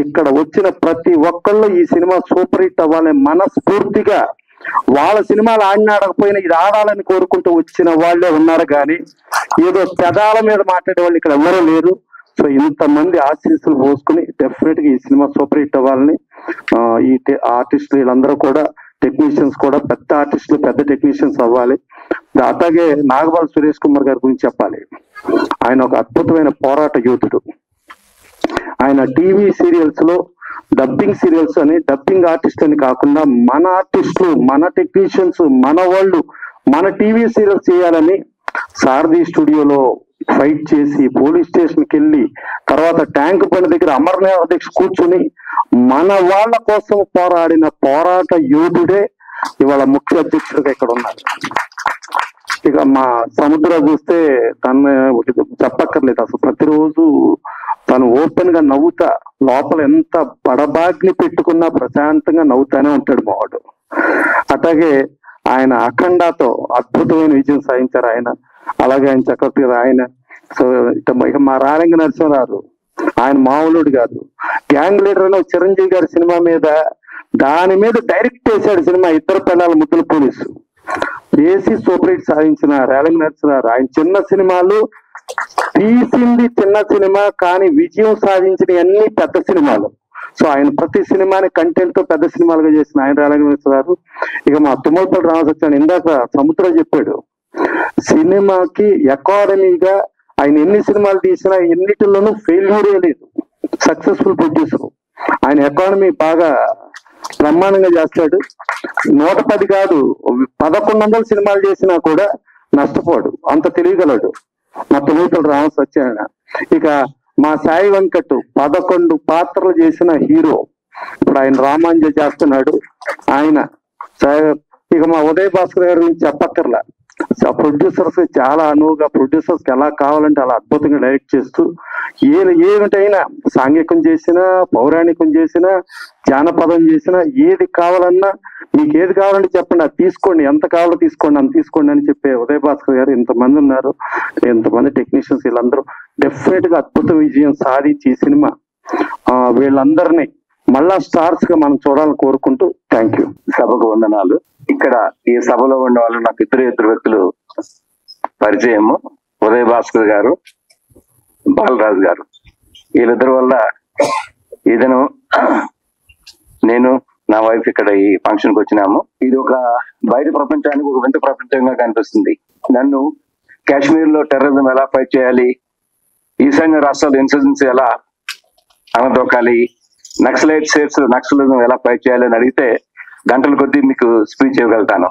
C: ఇక్కడ వచ్చిన ప్రతి ఒక్కళ్ళు ఈ సినిమా సూపర్ హిట్ అవ్వాలని మనస్ఫూర్తిగా వాళ్ళ సినిమాలు ఆడకపోయినా ఇది ఆడాలని కోరుకుంటూ వచ్చిన వాళ్ళే ఉన్నారు కానీ ఏదో పెదాల మీద మాట్లాడే వాళ్ళు ఇక్కడ ఎవరూ లేరు. సో ఇంతమంది ఆశీస్సులు పోసుకుని డెఫినెట్ గా ఈ సినిమా సూపర్ హిట్ అవ్వాలని ఈ ఆర్టిస్టులు వీళ్ళందరూ కూడా, టెక్నీషియన్స్ కూడా పెద్ద ఆర్టిస్టులు పెద్ద టెక్నీషియన్స్ అవ్వాలి. అట్లాగే నాగబాల సురేష్ కుమార్ గారి గురించి చెప్పాలి. ఆయన ఒక అద్భుతమైన పోరాట యోధుడు. ఆయన టీవీ సీరియల్స్ లో డబ్బింగ్ సీరియల్స్ అని డబ్బింగ్ ఆర్టిస్ట్ అని కాకుండా మన ఆర్టిస్టులు మన టెక్నీషియన్స్ మన వాళ్ళు మన టీవీ సీరియల్స్ చేయాలని సారథి స్టూడియోలో ఫైట్ చేసి పోలీస్ స్టేషన్కి వెళ్ళి తర్వాత ట్యాంక్ బండ్ దగ్గర అమర్నాథ్ దీక్ష కూర్చుని మన వాళ్ళ కోసం పోరాడిన పోరాట యోధుడే ఇవాళ ముఖ్య అధ్యక్షుడిగా ఇక్కడ ఉన్నారు. ఇక మా సముద్ర చూస్తే తను చెప్పక్కర్లేదు, అసలు ప్రతిరోజు తను ఓపెన్ గా నవ్వుతా లోపల ఎంత బడబాగ్ని పెట్టుకున్నా ప్రశాంతంగా నవ్వుతానే ఉంటాడు మావాడు. అట్లాగే ఆయన అఖండాతో అద్భుతమైన విజయం సాధించారు ఆయన. అలాగే ఆయన చక్రవర్తి గారు ఆయన. సో ఇక మా రారంగ నరసింహరావు ఆయన మామూలుడు కాదు. గ్యాంగ్ లీడర్ అని చిరంజీవి గారి సినిమా మీద దాని మీద డైరెక్ట్ చేశాడు సినిమా ఇద్దరు పిల్లల ముద్దుల పోలీసు చేసి సూపర్ హిట్ సాధించిన రారంగ నరసింహరావు. ఆయన చిన్న సినిమాలు తీసింది చిన్న సినిమా కానీ విజయం సాధించిన అన్ని పెద్ద సినిమాలు. సో ఆయన ప్రతి సినిమాని కంటెంట్ తో పెద్ద సినిమాలుగా చేసిన ఆయన రారంగ నరసింహరావు. ఇక మా తుమ్మలపల్లి రామసత్యాన్ని ఇందాక సముద్రం చెప్పాడు, సినిమాకి అకాడమీగా ఆయన ఎన్ని సినిమాలు తీసినా ఎన్నిటిలోనూ ఫెయిల్యూరే లేదు, సక్సెస్ఫుల్ ప్రొడ్యూసర్. ఆయన ఎకానమీ బాగా బ్రహ్మాండంగా చేస్తాడు. 110 కాదు 1100 సినిమాలు చేసినా కూడా నష్టపోడు, అంత తెలియగలడు మా తుమ్మలపల్లి రామసత్యాయన. ఇక మా సాయి వెంకట్ 11 పాత్రలు చేసిన హీరో, ఇప్పుడు ఆయన రామాంజ చేస్తున్నాడు ఆయన. ఇక మా ఉదయ్ భాస్కర్ గారి గురించి చెప్పక్కర్లా, ప్రొడ్యూసర్స్ చాలా అనువుగా ప్రొడ్యూసర్స్ కి ఎలా కావాలంటే అలా అద్భుతంగా డైరెక్ట్ చేస్తూ ఏమిటైనా సాంఘికం చేసినా పౌరాణికం చేసినా జానపదం చేసినా ఏది కావాలన్నా మీకు ఏది కావాలంటే చెప్పండి అది తీసుకోండి, ఎంత కావాలో తీసుకోండి అంత తీసుకోండి అని చెప్పే ఉదయ్ భాస్కర్ గారు. ఇంతమంది ఉన్నారు, ఇంతమంది టెక్నీషియన్స్, వీళ్ళందరూ డెఫినెట్ గా అద్భుత విజయం సాధించి ఈ సినిమా వీళ్ళందరినీ మళ్ళా స్టార్స్ గా మనం చూడాలని కోరుకుంటూ థ్యాంక్ యూ.
E: సభకు వందనాలు. ఇక్కడ ఈ సభలో ఉన్న వాళ్ళు నాకు ఇద్దరు వ్యక్తులు పరిచయము, ఉదయ్ భాస్కర్ గారు, బాలరాజు గారు. వీళ్ళిద్దరి వల్ల ఇదను నేను నా వైఫ్ ఇక్కడ ఈ ఫంక్షన్ కి వచ్చినాము. ఇది ఒక బయట ప్రపంచానికి ఒక వింత ప్రపంచంగా కనిపిస్తుంది. నన్ను కాశ్మీర్ లో టెర్రరిజం ఎలా ఫైట్ చేయాలి, ఈశాన్య రాష్ట్రాల ఇన్సర్జెన్సీ ఎలా అనదొక్కాలి, నక్సలైట్ స్టేట్స్ నక్సలిజం ఎలా ఫైట్ చేయాలి అని అడిగితే గంటల కొద్దీ మీకు స్పీచ్ ఇవ్వగలుగుతాను.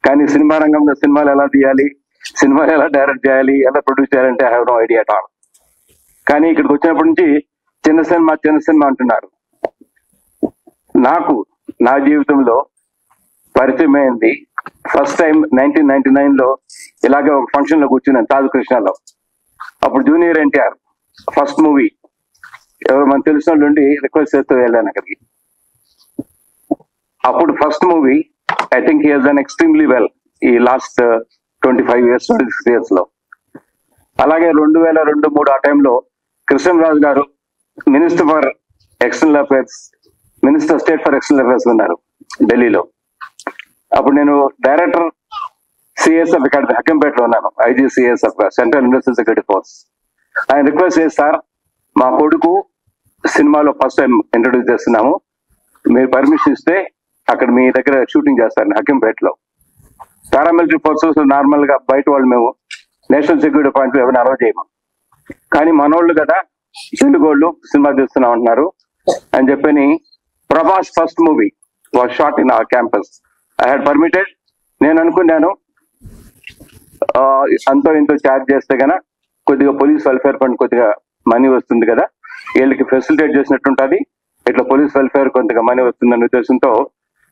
E: కానీ సినిమా రంగంలో సినిమాలు ఎలా తీయాలి, సినిమాలు ఎలా డైరెక్ట్ చేయాలి, ఎలా ప్రొడ్యూస్ చేయాలంటే I have no idea at all. కానీ ఇక్కడికి వచ్చినప్పటి నుంచి చిన్న సినిమా అంటున్నారు. నాకు నా జీవితంలో పరిచయం అయింది ఫస్ట్ టైం 1999 లో ఇలాగే ఒక ఫంక్షన్ లో కూర్చున్నాను తాజ్ కృష్ణలో. అప్పుడు జూనియర్ ఎన్టీఆర్ ఫస్ట్ మూవీ ఎవరు మనకు తెలిసిన వాళ్ళు ఉండి రిక్వెస్ట్ చేస్తూ వెళ్ళాను అక్కడికి. అప్పుడు first movie I think he has done extremely well ఈ లాస్ట్ 25 years 26 years లో. అలాగే 2002-03 ఆ టైంలో కృష్ణరాజు గారు minister for external affairs, minister state for external affairs ఉన్నారు ఢిల్లీలో. అప్పుడు నేను డైరెక్టర్ సిఎస్ఎఫ్ ఇక్కడ హకంపేటలో ఉన్నాను, IG CSF central university security force. ఆయన రిక్వెస్ట్ చేసి, సార్ మా కొడుకు సినిమాలో ఫస్ట్ టైం ఇంట్రొడ్యూస్ చేస్తున్నాము, మీరు పర్మిషన్ ఇస్తే అక్కడ మీ దగ్గర షూటింగ్ చేస్తాను హకంపేటలో. పారామిలిటరీ ఫోర్సెస్ నార్మల్ గా బయట వాళ్ళు మేము నేషనల్ సెక్యూరిటీ పాయింట్ ఎవరిని అలౌ చేయము, కానీ మనోళ్ళు కదా తెలుగు వాళ్ళు సినిమా తీస్తున్నాం అంటున్నారు అని చెప్పని Prabhas first movie was shot in our campus. I had permitted. నేను అనుకున్నాను అంతో ఇంతో ఛార్జ్ చేస్తే గన కొద్దిగా పోలీస్ వెల్ఫేర్ ఫండ్ కొద్దిగా మనీ వస్తుంది కదా, వీళ్ళకి ఫెసిలిటేట్ చేసినట్టుంటది, ఇట్లా పోలీస్ వెల్ఫేర్ కొంతగా మనీ వస్తుందనే ఉద్దేశంతో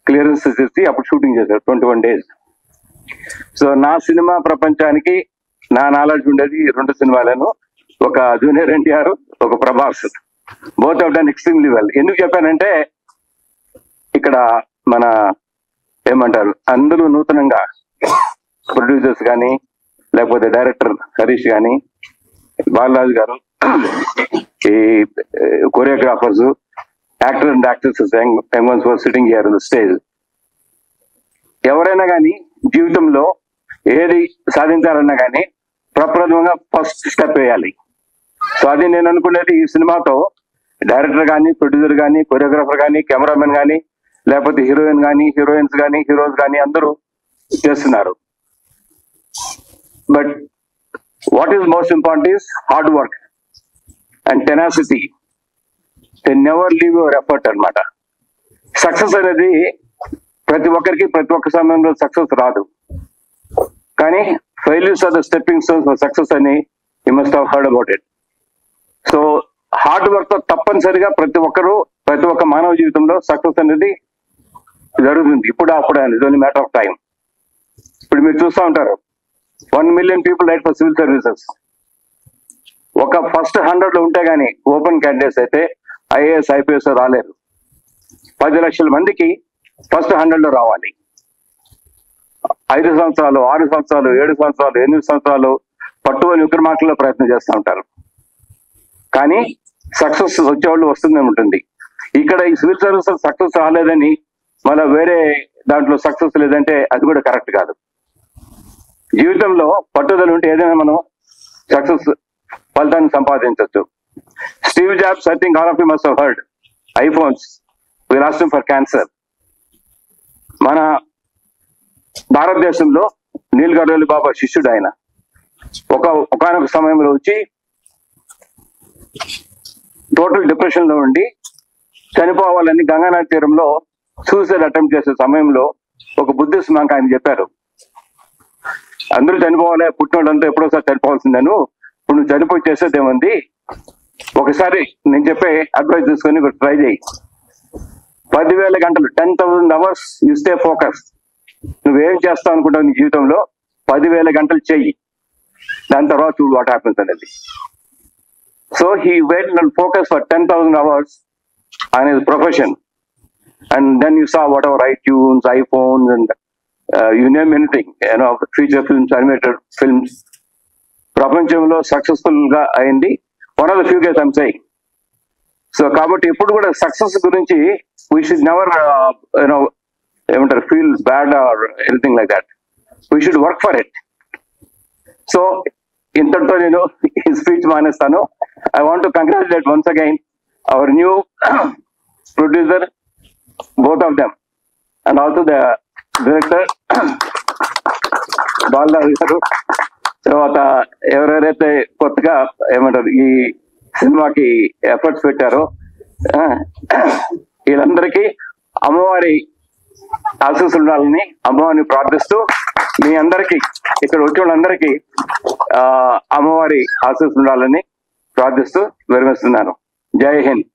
E: క్లియరెన్స్ చేసి అప్పుడు షూటింగ్ చేశారు 21 days. సో నా సినిమా ప్రపంచానికి నా నాలెడ్జ్ ఉండేది 2 సినిమాలను, ఒక జూనియర్ ఎన్టీఆర్, ఒక Prabhas. Both of done extremely well. ఎందుకు చెప్పానంటే ఇక్కడ మన ఏమంటారు అందరూ నూతనంగా ప్రొడ్యూసర్స్ కానీ లేకపోతే డైరెక్టర్ హరీష్ కానీ బాలరాజు గారు, ఈ choreographers, actor and actresses young ones for sitting here on the stage. ఎవరైనా కానీ జీవితంలో ఏది సాధించాలన్నా కానీ ప్రప్రథమంగా ఫస్ట్ స్టెప్ వేయాలి. సో అది నేను అనుకునేది ఈ సినిమాతో డైరెక్టర్ కానీ, ప్రొడ్యూసర్ కానీ, కొరియోగ్రాఫర్ కానీ, కెమెరామెన్ కానీ, లేకపోతే హీరోయిన్ కానీ, హీరోయిన్స్ కానీ, హీరోస్ కానీ అందరూ చేస్తున్నారు. But what is most important is hard work and tenacity. They never leave your effort అనమాట. సక్సెస్ అనేది ప్రతి ఒక్కరికి ప్రతి ఒక్క సమయంలో సక్సెస్ రాదు, కానీ failures are the stepping stones for success అని you must have heard about it. So hard work తో తప్పనిసరిగా ప్రతి ఒక్క మానవ జీవితంలో సక్సెస్ అనేది జరుగుతుంది. ఇప్పుడు it's only matter of time. ఇప్పుడు మీరు చూస్తూ ఉంటారు 1 million people right for civil services. ఒక ఫస్ట్ 100 లో ఉంటే గానీ ఓపెన్ క్యాండిడేట్స్ అయితే ఐఏఎస్ ఐపీఎస్ రాలేరు. 10 లక్షల మందికి ఫస్ట్ 100 లో రావాలి. 5 సంవత్సరాలు, 6 సంవత్సరాలు, 7 సంవత్సరాలు, 8 సంవత్సరాలు పట్టుకొని విక్రమార్కుల్లో ప్రయత్నం చేస్తూ ఉంటారు. కానీ సక్సెస్ వచ్చేవాళ్ళు వస్తుందే ఉంటుంది. ఇక్కడ ఈ సివిల్ సర్వీసెస్ సక్సెస్ రాలేదని మళ్ళీ వేరే దాంట్లో సక్సెస్ లేదంటే అది కూడా కరెక్ట్ కాదు. జీవితంలో పట్టుదల ఉంటే ఏదైనా మనం సక్సెస్ ఫలితాన్ని సంపాదించవచ్చు. Steve Jobs, I think all of you must have heard, iPhones we lost him for cancer. మన భారతదేశంలో నీల్ గడ్కరీ బాబా శిష్యుడు ఆయన. ఒకనొక సమయంలో వచ్చి టోటల్ డిప్రెషన్ లో ఉండి చనిపోవాలని గంగానది తీరంలో సూసైడ్ అటెంప్ట్ చేసే సమయంలో ఒక బుద్ధిస్ట్ మంక్ ఆయన చెప్పారు, అందరూ చనిపోవాలి, పుట్టినోడంతా ఎప్పుడోసారి చనిపోవాల్సిందేను, ఇప్పుడు నువ్వు చనిపోయి చేసేదేముంది, ఒకసారి నేను చెప్పే అడ్వైస్ తీసుకొని ట్రై చేయి. 10,000 గంటలు 10,000 hours యూ స్టే ఫోకస్. నువ్వేం చేస్తావు అనుకుంటావు నీ జీవితంలో 10,000 గంటలు చెయ్యి, దాని తర్వాత చూడు వాట్ హ్యాపెన్స్ అనేది. So he wait and focus for 10,000 hours on his profession, and then you saw whatever iTunes, iPhones, and you name anything, feature films, animated films, ప్రపంచంలో సక్సెస్ఫుల్ గా అయింది. One of the few case I'm saying. So కాబట్టి ఇప్పుడు కూడా సక్సెస్ గురించి వీ షుడ్ నెవర్ ఏమంటారు feel bad or anything like that. We should work for it. So ఇంతటితో నేను ఈ స్పీచ్ మానేస్తాను. I want to congratulate once again our new producer, both of them, and also the director Balaraju గారు. తర్వాత ఎవరెవరైతే కొత్తగా ఏమంటారు ఈ సినిమాకి ఎఫర్ట్స్ పెట్టారో వీళ్ళందరికీ అమ్మవారి ఆశీస్సులు ఉండాలని అమ్మవారిని ప్రార్థిస్తూ, మీ అందరికీ ఇక్కడ వచ్చిన వాళ్ళందరికీ అమ్మవారి ఆశీస్సులు ఉండాలని ప్రార్థిస్తూ విరమిస్తున్నాను. జై హింద్.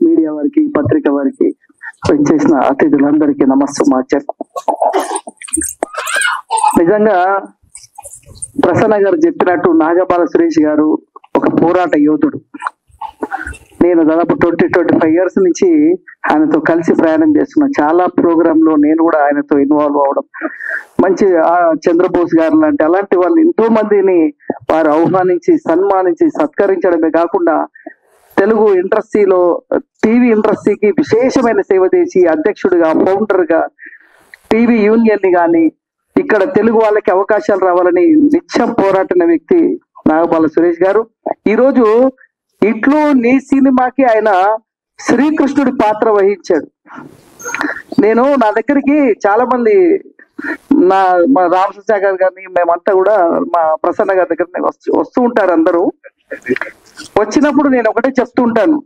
F: మీడియా వారికి, పత్రిక వారికి, వచ్చేసిన అతిథులందరికీ నమస్సుమాచర్. నిజంగా ప్రసన్న గారు చెప్పినట్టు నాగబాల సురేష్ గారు ఒక పోరాట యోధుడు. నేను దాదాపు 20-25 years నుంచి ఆయనతో కలిసి ప్రయాణం చేస్తున్నా. చాలా ప్రోగ్రామ్ లో నేను కూడా ఆయనతో ఇన్వాల్వ్ అవ్వడం, మంచి చంద్రబోస్ గారు అలాంటి వాళ్ళు ఎంతో మందిని వారు ఆహ్వానించి సన్మానించి సత్కరించడమే కాకుండా తెలుగు ఇండస్ట్రీలో టీవీ ఇండస్ట్రీకి విశేషమైన సేవ చేసి అధ్యక్షుడిగా, ఫౌండర్ గా టీవీ యూనియన్ ని కానీ ఇక్కడ తెలుగు వాళ్ళకి అవకాశాలు రావాలని నిత్యం పోరాడిన వ్యక్తి నాగబాల సురేష్ గారు. ఈరోజు ఇట్లో నీ సినిమాకి ఆయన శ్రీకృష్ణుడి పాత్ర వహించాడు. నా దగ్గరికి చాలా మంది మా రామకృష్ణ గారు కానీ మేమంతా కూడా మా ప్రసన్న గారి దగ్గర వస్తూ ఉంటారు. అందరూ వచ్చినప్పుడు నేను ఒకటే చెప్తూ ఉంటాను,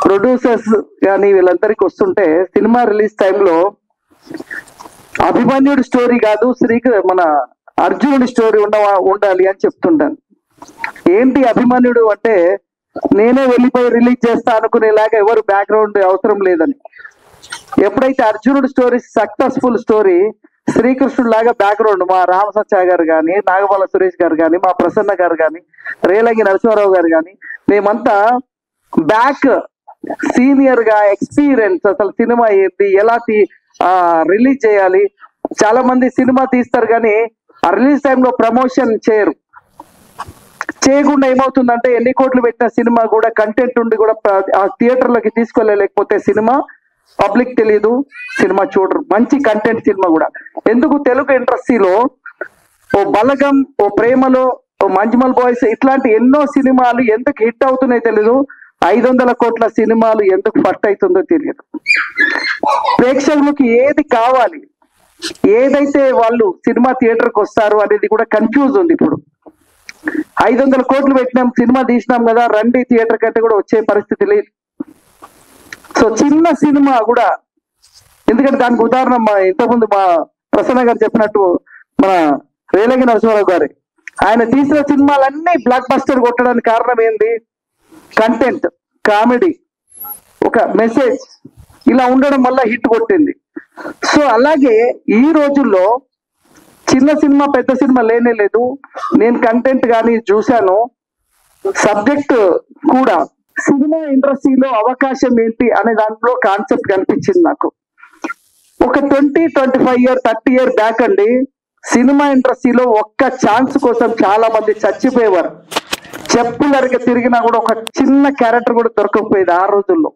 F: ప్రొడ్యూసర్స్ కానీ వీళ్ళందరికీ వస్తుంటే సినిమా రిలీజ్ టైంలో అభిమన్యుడి స్టోరీ కాదు, మన అర్జునుడి స్టోరీ ఉండాలి అని చెప్తుంటాను. ఏంటి అభిమన్యుడు అంటే, నేనే వెళ్ళిపోయి రిలీజ్ చేస్తా అనుకునేలాగా ఎవరు బ్యాక్గ్రౌండ్ అవసరం లేదని. ఎప్పుడైతే అర్జునుడి స్టోరీ సక్సెస్ఫుల్ స్టోరీ, శ్రీకృష్ణుడు లాగా బ్యాక్గ్రౌండ్ మా రామసత్య గారు కానీ, నాగబాల సురేష్ గారు కానీ, మా ప్రసన్న గారు కానీ, రేలంగి నరసింహారావు గారు కానీ, మేమంతా బ్యాక్ సీనియర్ గా ఎక్స్పీరియన్స్, అసలు సినిమా ఏంటి, ఎలా రిలీజ్ చేయాలి. చాలా మంది సినిమా తీస్తారు కానీ ఆ రిలీజ్ టైంలో ప్రమోషన్ చేయరు. చేయకుండా ఏమవుతుందంటే ఎన్ని కోట్లు పెట్టిన సినిమా కూడా కంటెంట్ ఉండి కూడా ఆ థియేటర్లకి తీసుకెళ్ళలేకపోతే సినిమా పబ్లిక్ తెలియదు, సినిమా చూడరు. మంచి కంటెంట్ సినిమా కూడా. ఎందుకు తెలుగు ఇండస్ట్రీలో ఓ బలగం, ఓ ప్రేమలో, ఓ మంజుమల్ బాయ్స్ ఇట్లాంటి ఎన్నో సినిమాలు ఎందుకు హిట్ అవుతున్నాయో తెలియదు. 500 కోట్ల సినిమాలు ఎందుకు ఫట్ అవుతుందో తెలియదు. ప్రేక్షకులకి ఏది కావాలి, ఏదైతే వాళ్ళు సినిమా థియేటర్కి వస్తారు అనేది కూడా కన్ఫ్యూజ్ ఉంది. ఇప్పుడు 500 కోట్లు పెట్టినాం, సినిమా తీసినాం కదా, రండి థియేటర్ కంటే కూడా వచ్చే పరిస్థితి లేదు. సో చిన్న సినిమా కూడా, ఎందుకంటే దానికి ఉదాహరణ ఇంతకుముందు మా ప్రసన్న గారు చెప్పినట్టు మన రేలంగి నరసింహారావు గారు, ఆయన తీసిన సినిమాలన్నీ బ్లాక్ బస్టర్ కొట్టడానికి కారణం ఏంది? కంటెంట్, కామెడీ, ఒక మెసేజ్ ఇలా ఉండడం వల్ల హిట్ కొట్టింది. సో అలాగే ఈ రోజుల్లో చిన్న సినిమా పెద్ద సినిమా లేనే లేదు. నేను కంటెంట్ కానీ చూశాను, సబ్జెక్ట్ కూడా. సినిమా ఇండస్ట్రీలో అవకాశం ఏంటి అనే దాంట్లో కాన్సెప్ట్ కనిపించింది నాకు. ఒక 20-25 ఇయర్ 30 ఇయర్ బ్యాక్ అండి, సినిమా ఇండస్ట్రీలో ఒక్క ఛాన్స్ కోసం చాలా మంది చచ్చిపోయేవారు. చెప్పులరిగా తిరిగినా కూడా ఒక చిన్న క్యారెక్టర్ కూడా దొరకకపోయేది ఆ రోజుల్లో.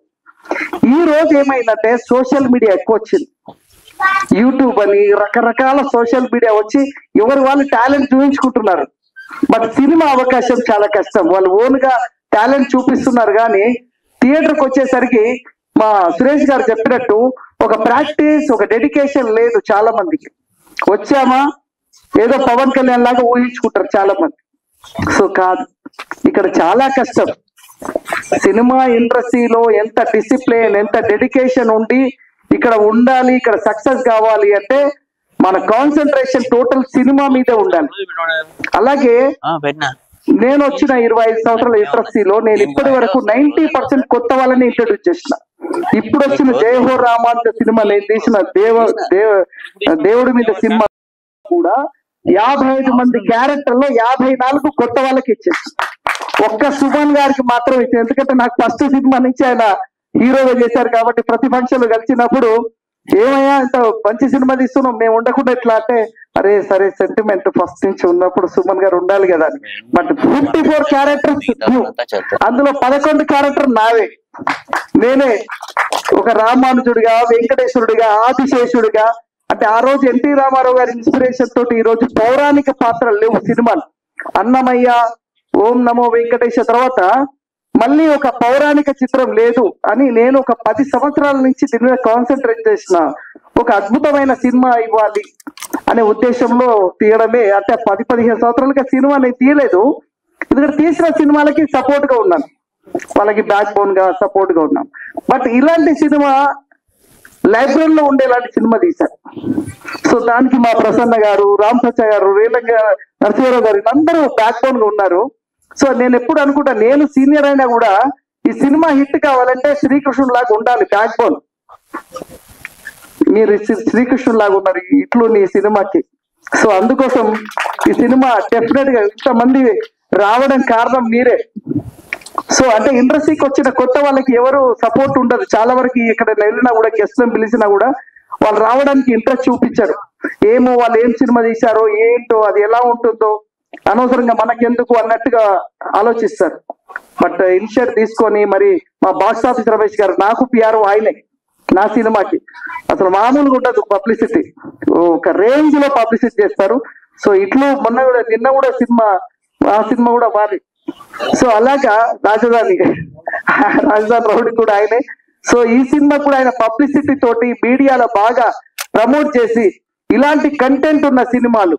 F: ఈ రోజు ఏమైందంటే సోషల్ మీడియా ఎక్కువ వచ్చింది. యూట్యూబ్ అని రకరకాల సోషల్ మీడియా వచ్చి ఎవరు వాళ్ళు టాలెంట్ చూపించుకుంటున్నారు. బట్ సినిమా అవకాశం చాలా కష్టం. వాళ్ళు ఓన్ గా టాలెంట్ చూపిస్తున్నారు కానీ థియేటర్కి వచ్చేసరికి మా సురేష్ గారు చెప్పినట్టు ఒక ప్రాక్టీస్, ఒక డెడికేషన్ లేదు చాలా మందికి. వచ్చామా ఏదో పవన్ కళ్యాణ్ లాగా ఊహించుకుంటారు చాలా మంది. సో కాదు, ఇక్కడ చాలా కష్టం. సినిమా ఇండస్ట్రీలో ఎంత డిసిప్లిన్, ఎంత డెడికేషన్ ఉండి ఇక్కడ ఉండాలి, ఇక్కడ సక్సెస్ కావాలి అంటే మన కాన్సన్ట్రేషన్ టోటల్ సినిమా మీదే ఉండాలి. అలాగే నేను వచ్చిన 25 సంవత్సరాల ఇండస్ట్రీలో నేను ఇప్పటి వరకు 90% కొత్త వాళ్ళని ఇంట్రడ్యూస్ చేసిన. ఇప్పుడు వచ్చిన జయహో రామాంజ సినిమా, నేను తీసిన దేవుడి మీద సినిమా కూడా 55 మంది క్యారెక్టర్లో 54 కొత్త వాళ్ళకి ఇచ్చేసి, ఒక్క సుమన్ గారికి మాత్రం ఇచ్చింది. ఎందుకంటే నాకు ఫస్ట్ సినిమా నుంచి ఆయన హీరోగా చేశారు కాబట్టి ప్రతి ఫంక్షన్ కలిసినప్పుడు ఏమయ్యా ఇంత మంచి సినిమా తీస్తున్నాం, మేము ఉండకుండా ఎట్లా అంటే, అరే సరే సెంటిమెంట్ ఫస్ట్ నుంచి ఉన్నప్పుడు సుమన్ గారు ఉండాలి కదా అని. బట్ 54 క్యారెక్టర్స్, అందులో 11 క్యారెక్టర్ నావే. నేనే ఒక రామానుజుడిగా, వెంకటేశ్వరుడిగా, ఆదిశేషుడిగా. అంటే ఆ రోజు ఎన్టీ రామారావు గారి ఇన్స్పిరేషన్ తోటి ఈ రోజు పౌరాణిక పాత్రలు లేవు సినిమాలు. అన్నమయ్య, ఓం నమో వెంకటేశ తర్వాత మళ్ళీ ఒక పౌరాణిక చిత్రం లేదు అని నేను ఒక 10 సంవత్సరాల నుంచి దీని మీద కాన్సన్ట్రేట్ చేసిన. ఒక అద్భుతమైన సినిమా ఇవ్వాలి అనే ఉద్దేశంలో తీయడమే. అంటే 10-15 సంవత్సరాలుగా సినిమా నేను తీయలేదు, ఎందుకంటే తీసిన సినిమాలకి సపోర్ట్ గా ఉన్నాను, వాళ్ళకి బ్యాక్ బోన్ గా సపోర్ట్ గా ఉన్నాం. బట్ ఇలాంటి సినిమా లైబ్రరీలో ఉండేలాంటి సినిమా తీశారు. సో దానికి మా ప్రసన్న గారు, రామ్ సచ్చ గారు, రేలంగి నరసింహారావు గారు అందరూ బ్యాక్ బోన్ గా ఉన్నారు. సో నేను ఎప్పుడు అనుకుంటా, నేను సీనియర్ అయినా కూడా ఈ సినిమా హిట్ కావాలంటే శ్రీకృష్ణుడు లాగా ఉండాలి బ్యాక్ బోన్. మీరు శ్రీకృష్ణుడు లాగా ఉన్నారు ఇట్లు నీ సినిమాకి. సో అందుకోసం ఈ సినిమా డెఫినెట్ గా ఇంతమంది రావడం కారణం మీరే. సో అంటే ఇండస్ట్రీకి వచ్చిన కొత్త వాళ్ళకి ఎవరు సపోర్ట్ ఉండదు. చాలా వరకు ఇక్కడ వెళ్ళినా కూడా గెస్ట్లను పిలిచినా కూడా వాళ్ళు రావడానికి ఇంట్రెస్ట్ చూపించారు. ఏమో వాళ్ళు ఏం సినిమా తీశారో ఏంటో, అది ఎలా ఉంటుందో అనవసరంగా మనకెందుకు అన్నట్టుగా ఆలోచిస్తారు. బట్ ఇనిషియేటివ్ తీసుకొని మరి మా బాక్స్ ఆఫీస్ రమేష్ గారు, నాకు పిఆర్ఓ ఆయనే నా సినిమాకి, అసలు మామూలుగా ఉండదు పబ్లిసిటీ, ఒక రేంజ్ లో పబ్లిసిటీ చేస్తారు. సో ఇట్లు మొన్న కూడా నిన్న కూడా సినిమా, ఆ సినిమా కూడా బాగా. సో అలాగా రాజధాని రౌడీ కూడా ఆయనే. సో ఈ సినిమా కూడా ఆయన పబ్లిసిటీ తోటి మీడియాలో బాగా ప్రమోట్ చేసి ఇలాంటి కంటెంట్ ఉన్న సినిమాలు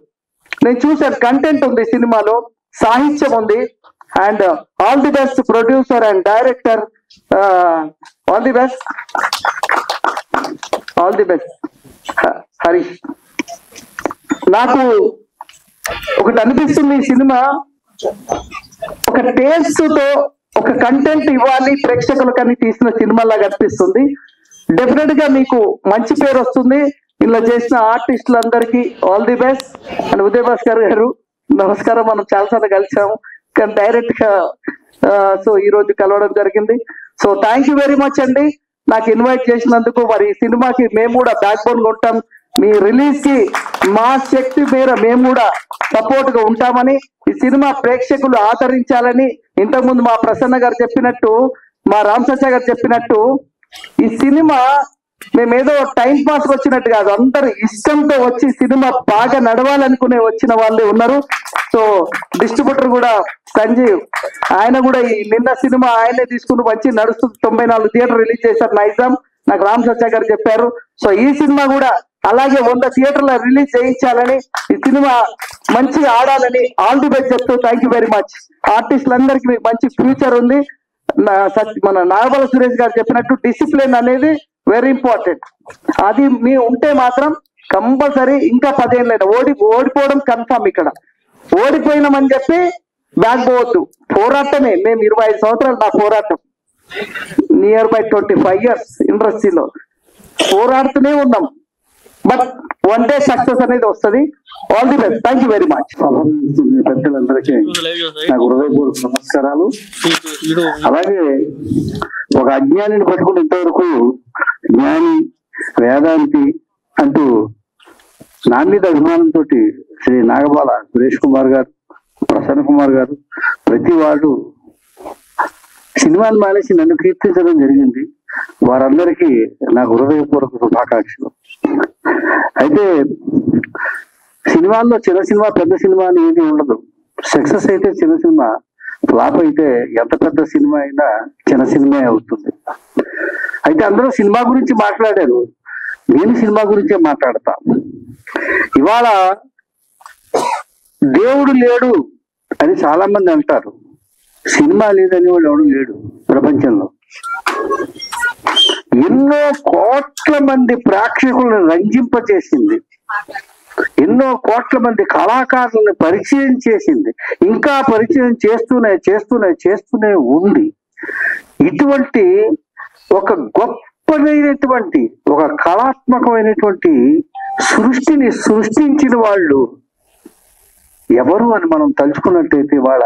F: నేను చూసాను. కంటెంట్ ఉంది సినిమాలో, సాహిత్యం ఉంది. And all the best producer and director, all the best, all the best Harish. నాకు ఒకటి అనిపిస్తుంది, ఈ సినిమా ఒక టేస్ట్ తో ఒక కంటెంట్ ఇవ్వాలి ప్రేక్షకులకని తీసిన సినిమా లాగా అనిపిస్తుంది. డెఫినెట్ గా మీకు మంచి పేరు వస్తుంది. ఇలా చేసిన ఆర్టిస్టులందరికీ all the best. And Uday Bhaskar గారు నమస్కారం, మనం చాలాసార్లు కలిసాము కానీ డైరెక్ట్ గా సో ఈ రోజు కలవడం జరిగింది. So thank you very much అండి నాకు ఇన్వైట్ చేసినందుకు. మరి ఈ సినిమాకి మేము కూడా బ్యాక్ బోన్ ఉంటాం, మీ రిలీజ్ కి మా శక్తి మేర మేము కూడా సపోర్ట్ గా ఉంటామని, ఈ సినిమా ప్రేక్షకులు ఆదరించాలని, ఇంతకుముందు మా ప్రసన్న గారు చెప్పినట్టు, మా రామ్ సత్య గారు చెప్పినట్టు, ఈ సినిమా మేమేదో టైం పాస్ వచ్చినట్టు కాదు, అందరు ఇష్టంతో వచ్చి సినిమా బాగా నడవాలనుకునే వచ్చిన వాళ్ళే ఉన్నారు. సో డిస్ట్రిబ్యూటర్ కూడా సంజీవ్, ఆయన కూడా ఈ నిన్న సినిమా ఆయనే తీసుకుని వచ్చి నడుస్తుంది, 94 థియేటర్ రిలీజ్ చేశారు నైజాం, నాకు రామ్ సత్య గారు చెప్పారు. సో ఈ సినిమా కూడా అలాగే 100 థియేటర్ల రిలీజ్ చేయించాలని, ఈ సినిమా మంచిగా ఆడాలని ఆల్ ది బెస్ట్ చెప్తూ థ్యాంక్ యూ వెరీ మచ్. ఆర్టిస్టులందరికీ మీకు మంచి ఫ్యూచర్ ఉంది. మన నాగబాల సురేష్ గారు చెప్పినట్టు డిసిప్లిన్ అనేది వెరీ ఇంపార్టెంట్. అది మీ ఉంటే మాత్రం కంపల్సరీ ఇంకా 10 ఏళ్ళైనా ఓడిపోవడం కన్ఫర్మ్. ఇక్కడ ఓడిపోయినామని చెప్పి బ్యాక్ పోవద్దు, పోరాటమే. మేము 25 సంవత్సరాలు నా పోరాటం, నియర్ బై 25 years ఇండస్ట్రీలో పోరాడుతూనే ఉన్నాం. బట్ వన్ డే సక్సెస్ అనేది వస్తుంది. All the best, thank you very much.
B: పెద్దలందరికీ నాకు హృదయపూర్వక నమస్కారాలు. అలాగే ఒక అజ్ఞానిని పట్టుకుని ఇంతవరకు జ్ఞాని వేదాంతి అంటూ నా మీద అభిమానంతో శ్రీ నాగబాల సురేష్ కుమార్ గారు, ప్రసన్న కుమార్ గారు, ప్రతి వాడు సినిమాలు మానేసి నన్ను కీర్తించడం జరిగింది. వారందరికీ నాకు హృదయపూర్వక శుభాకాంక్షలు. అయితే సినిమాల్లో చిన్న సినిమా పెద్ద సినిమా అని ఏది ఉండదు. సక్సెస్ అయితే చిన్న సినిమా, ఫ్లాప్ అయితే ఎంత పెద్ద సినిమా అయినా చిన్న సినిమా అవుతుంది. అయితే అందరూ సినిమా గురించి మాట్లాడారు, నేను సినిమా గురించే మాట్లాడతా. ఇవాళ దేవుడు లేడు అని చాలా మంది అంటారు. సినిమా లేదని వాడు ఎవడు లేడు ప్రపంచంలో. ఎన్నో కోట్ల మంది ప్రేక్షకులను రంజింపచేసింది, ఎన్నో కోట్ల మంది కళాకారులను పరిచయం చేసింది, ఇంకా పరిచయం చేస్తూనే ఉంది. ఇటువంటి ఒక గొప్పదైనటువంటి ఒక కళాత్మకమైనటువంటి సృష్టిని సృష్టించిన వాళ్ళు ఎవరు అని మనం తలుచుకున్నట్టయితే వాళ్ళ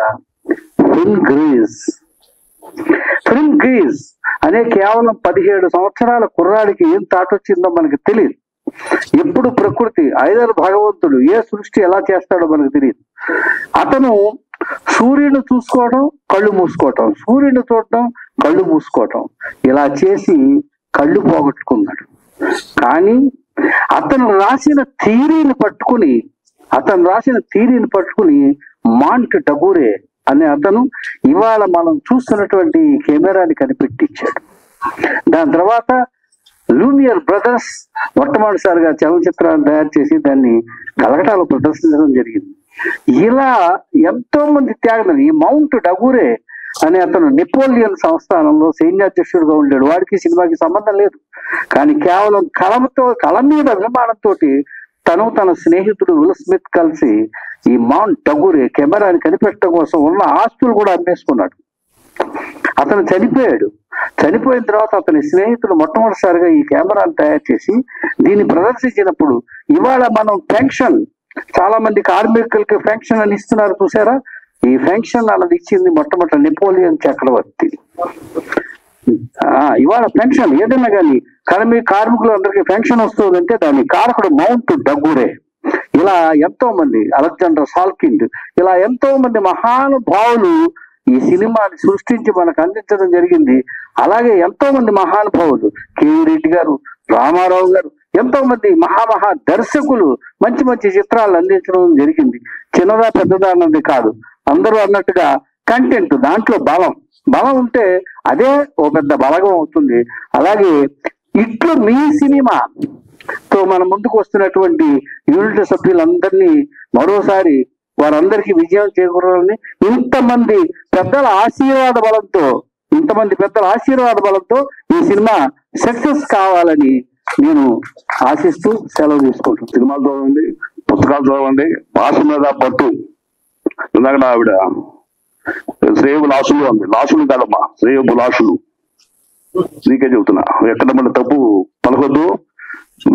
B: ఫిల్మ్ గ్రీజ్ అనే కేవలం 17 సంవత్సరాల కుర్రాడికి ఏం తాటొచ్చిందో మనకు తెలియదు. ఎప్పుడు ప్రకృతి ఐదరు భగవంతుడు ఏ సృష్టి ఎలా చేస్తాడో మనకు తెలియదు. అతను సూర్యుని చూసుకోవడం, కళ్ళు మూసుకోవటం, సూర్యుని చూడటం, కళ్ళు మూసుకోవటం, ఇలా చేసి కళ్ళు పోగొట్టుకున్నాడు. కానీ అతను రాసిన థియరీని పట్టుకుని మాంట్ డగూరే అనే అతను ఇవాళ మనం చూస్తున్నటువంటి కెమెరాని కనిపెట్టించాడు. దాని తర్వాత లూమియర్ బ్రదర్స్ మొట్టమొదటిసారిగా చలనచిత్రాన్ని తయారు చేసి దాన్ని కలకటాలో ప్రదర్శించడం జరిగింది. ఇలా ఎంతో మంది త్యాగం. ఈ మౌంట్ డగూరే అనే అతను నెపోలియన్ సంస్థానంలో సైన్యాధ్యక్షుడుగా ఉండాడు. వాడికి సినిమాకి సంబంధం లేదు. కానీ కేవలం కళ మీద అభిమానంతో తన స్నేహితుడు విల్ స్మిత్ కలిసి ఈ మౌంట్ డగూరే కెమెరాని కనిపెట్టడం కోసం ఉన్న ఆస్తులు కూడా అమ్మేసుకున్నాడు. అతను చనిపోయిన తర్వాత అతని స్నేహితుడు మొట్టమొదటిసారిగా ఈ కెమెరాను తయారు చేసి దీన్ని ప్రదర్శించినప్పుడు ఇవాళ మనం పెన్షన్, చాలా మంది కార్మికులకి పెన్షన్ అని ఇస్తున్నారు చూసారా, ఈ పెన్షన్ అన్నది ఇచ్చింది మొట్టమొదటి నెపోలియన్ చక్రవర్తి. ఇవాళ పెన్షన్ ఏదైనా కానీ కార్మికులు అందరికీ పెన్షన్ వస్తుందంటే దాని కారకుడు మౌంట్ డగూరే. ఇలా ఎంతో మంది, అలెగ్జాండర్ సాల్కిండ్, ఇలా ఎంతో మంది మహానుభావులు ఈ సినిమాని సృష్టించి మనకు అందించడం జరిగింది. అలాగే ఎంతో మంది మహానుభావులు, కేవీ రెడ్డి గారు, రామారావు గారు, ఎంతో మంది మహా దర్శకులు మంచి చిత్రాలు అందించడం జరిగింది. చిన్నదా పెద్దదా అన్నది కాదు, అందరూ అన్నట్టుగా కంటెంట్, దాంట్లో బలం ఉంటే అదే ఓ పెద్ద బలగం అవుతుంది. అలాగే ఇట్లు మీ సినిమాతో మన ముందుకు వస్తున్నటువంటి యూనిట్ సభ్యులందరినీ మరోసారి వారందరికీ విజయం చేకూరాలని, ఇంతమంది పెద్దల ఆశీర్వాద బలంతో ఈ సినిమా సక్సెస్ కావాలని నేను ఆశిస్తూ సెలవు తీసుకుంటాను.
C: సినిమాలు చదవండి, పుస్తకాలు చదవండి, భాష మీద పట్టు. ఇందాక ఆవిడ శ్రేయబులాసులు అంది, లాసులు కాదమ్మా, శ్రేయబులాసులు. నీకే చెబుతున్నా, ఎక్కడ మన తప్పు పలకొద్దు.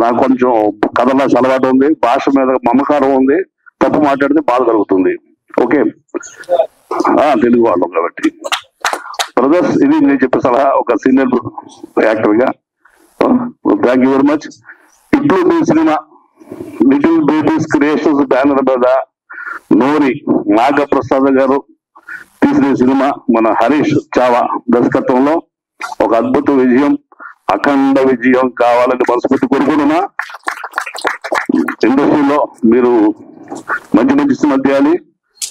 C: నాకు కొంచెం కథలో అలవాటు ఉంది, భాష మీద మమకారం ఉంది, తప్పు మాట్లాడితే బాధ కలుగుతుంది. ఓకే, తెలుగు వాళ్ళం కాబట్టి బ్రదర్స్, ఇది నేను చెప్పే సలహా ఒక సీనియర్ యాక్టర్ గా. Thank you very much. ఇప్పుడు మీ cinema Little Babies Creations banner మీద నోరి నాగప్రసాద్ గారు తీసిన సినిమా మన హరీష్ చావా దర్శకత్వంలో ఒక అద్భుత విజయం, అఖండ విజయం కావాలని మనస్ఫూర్తి కోరుకుంటున్నా. ఇండస్ట్రీలో మీరు మంచి మంచి సినిమా తీయాలి,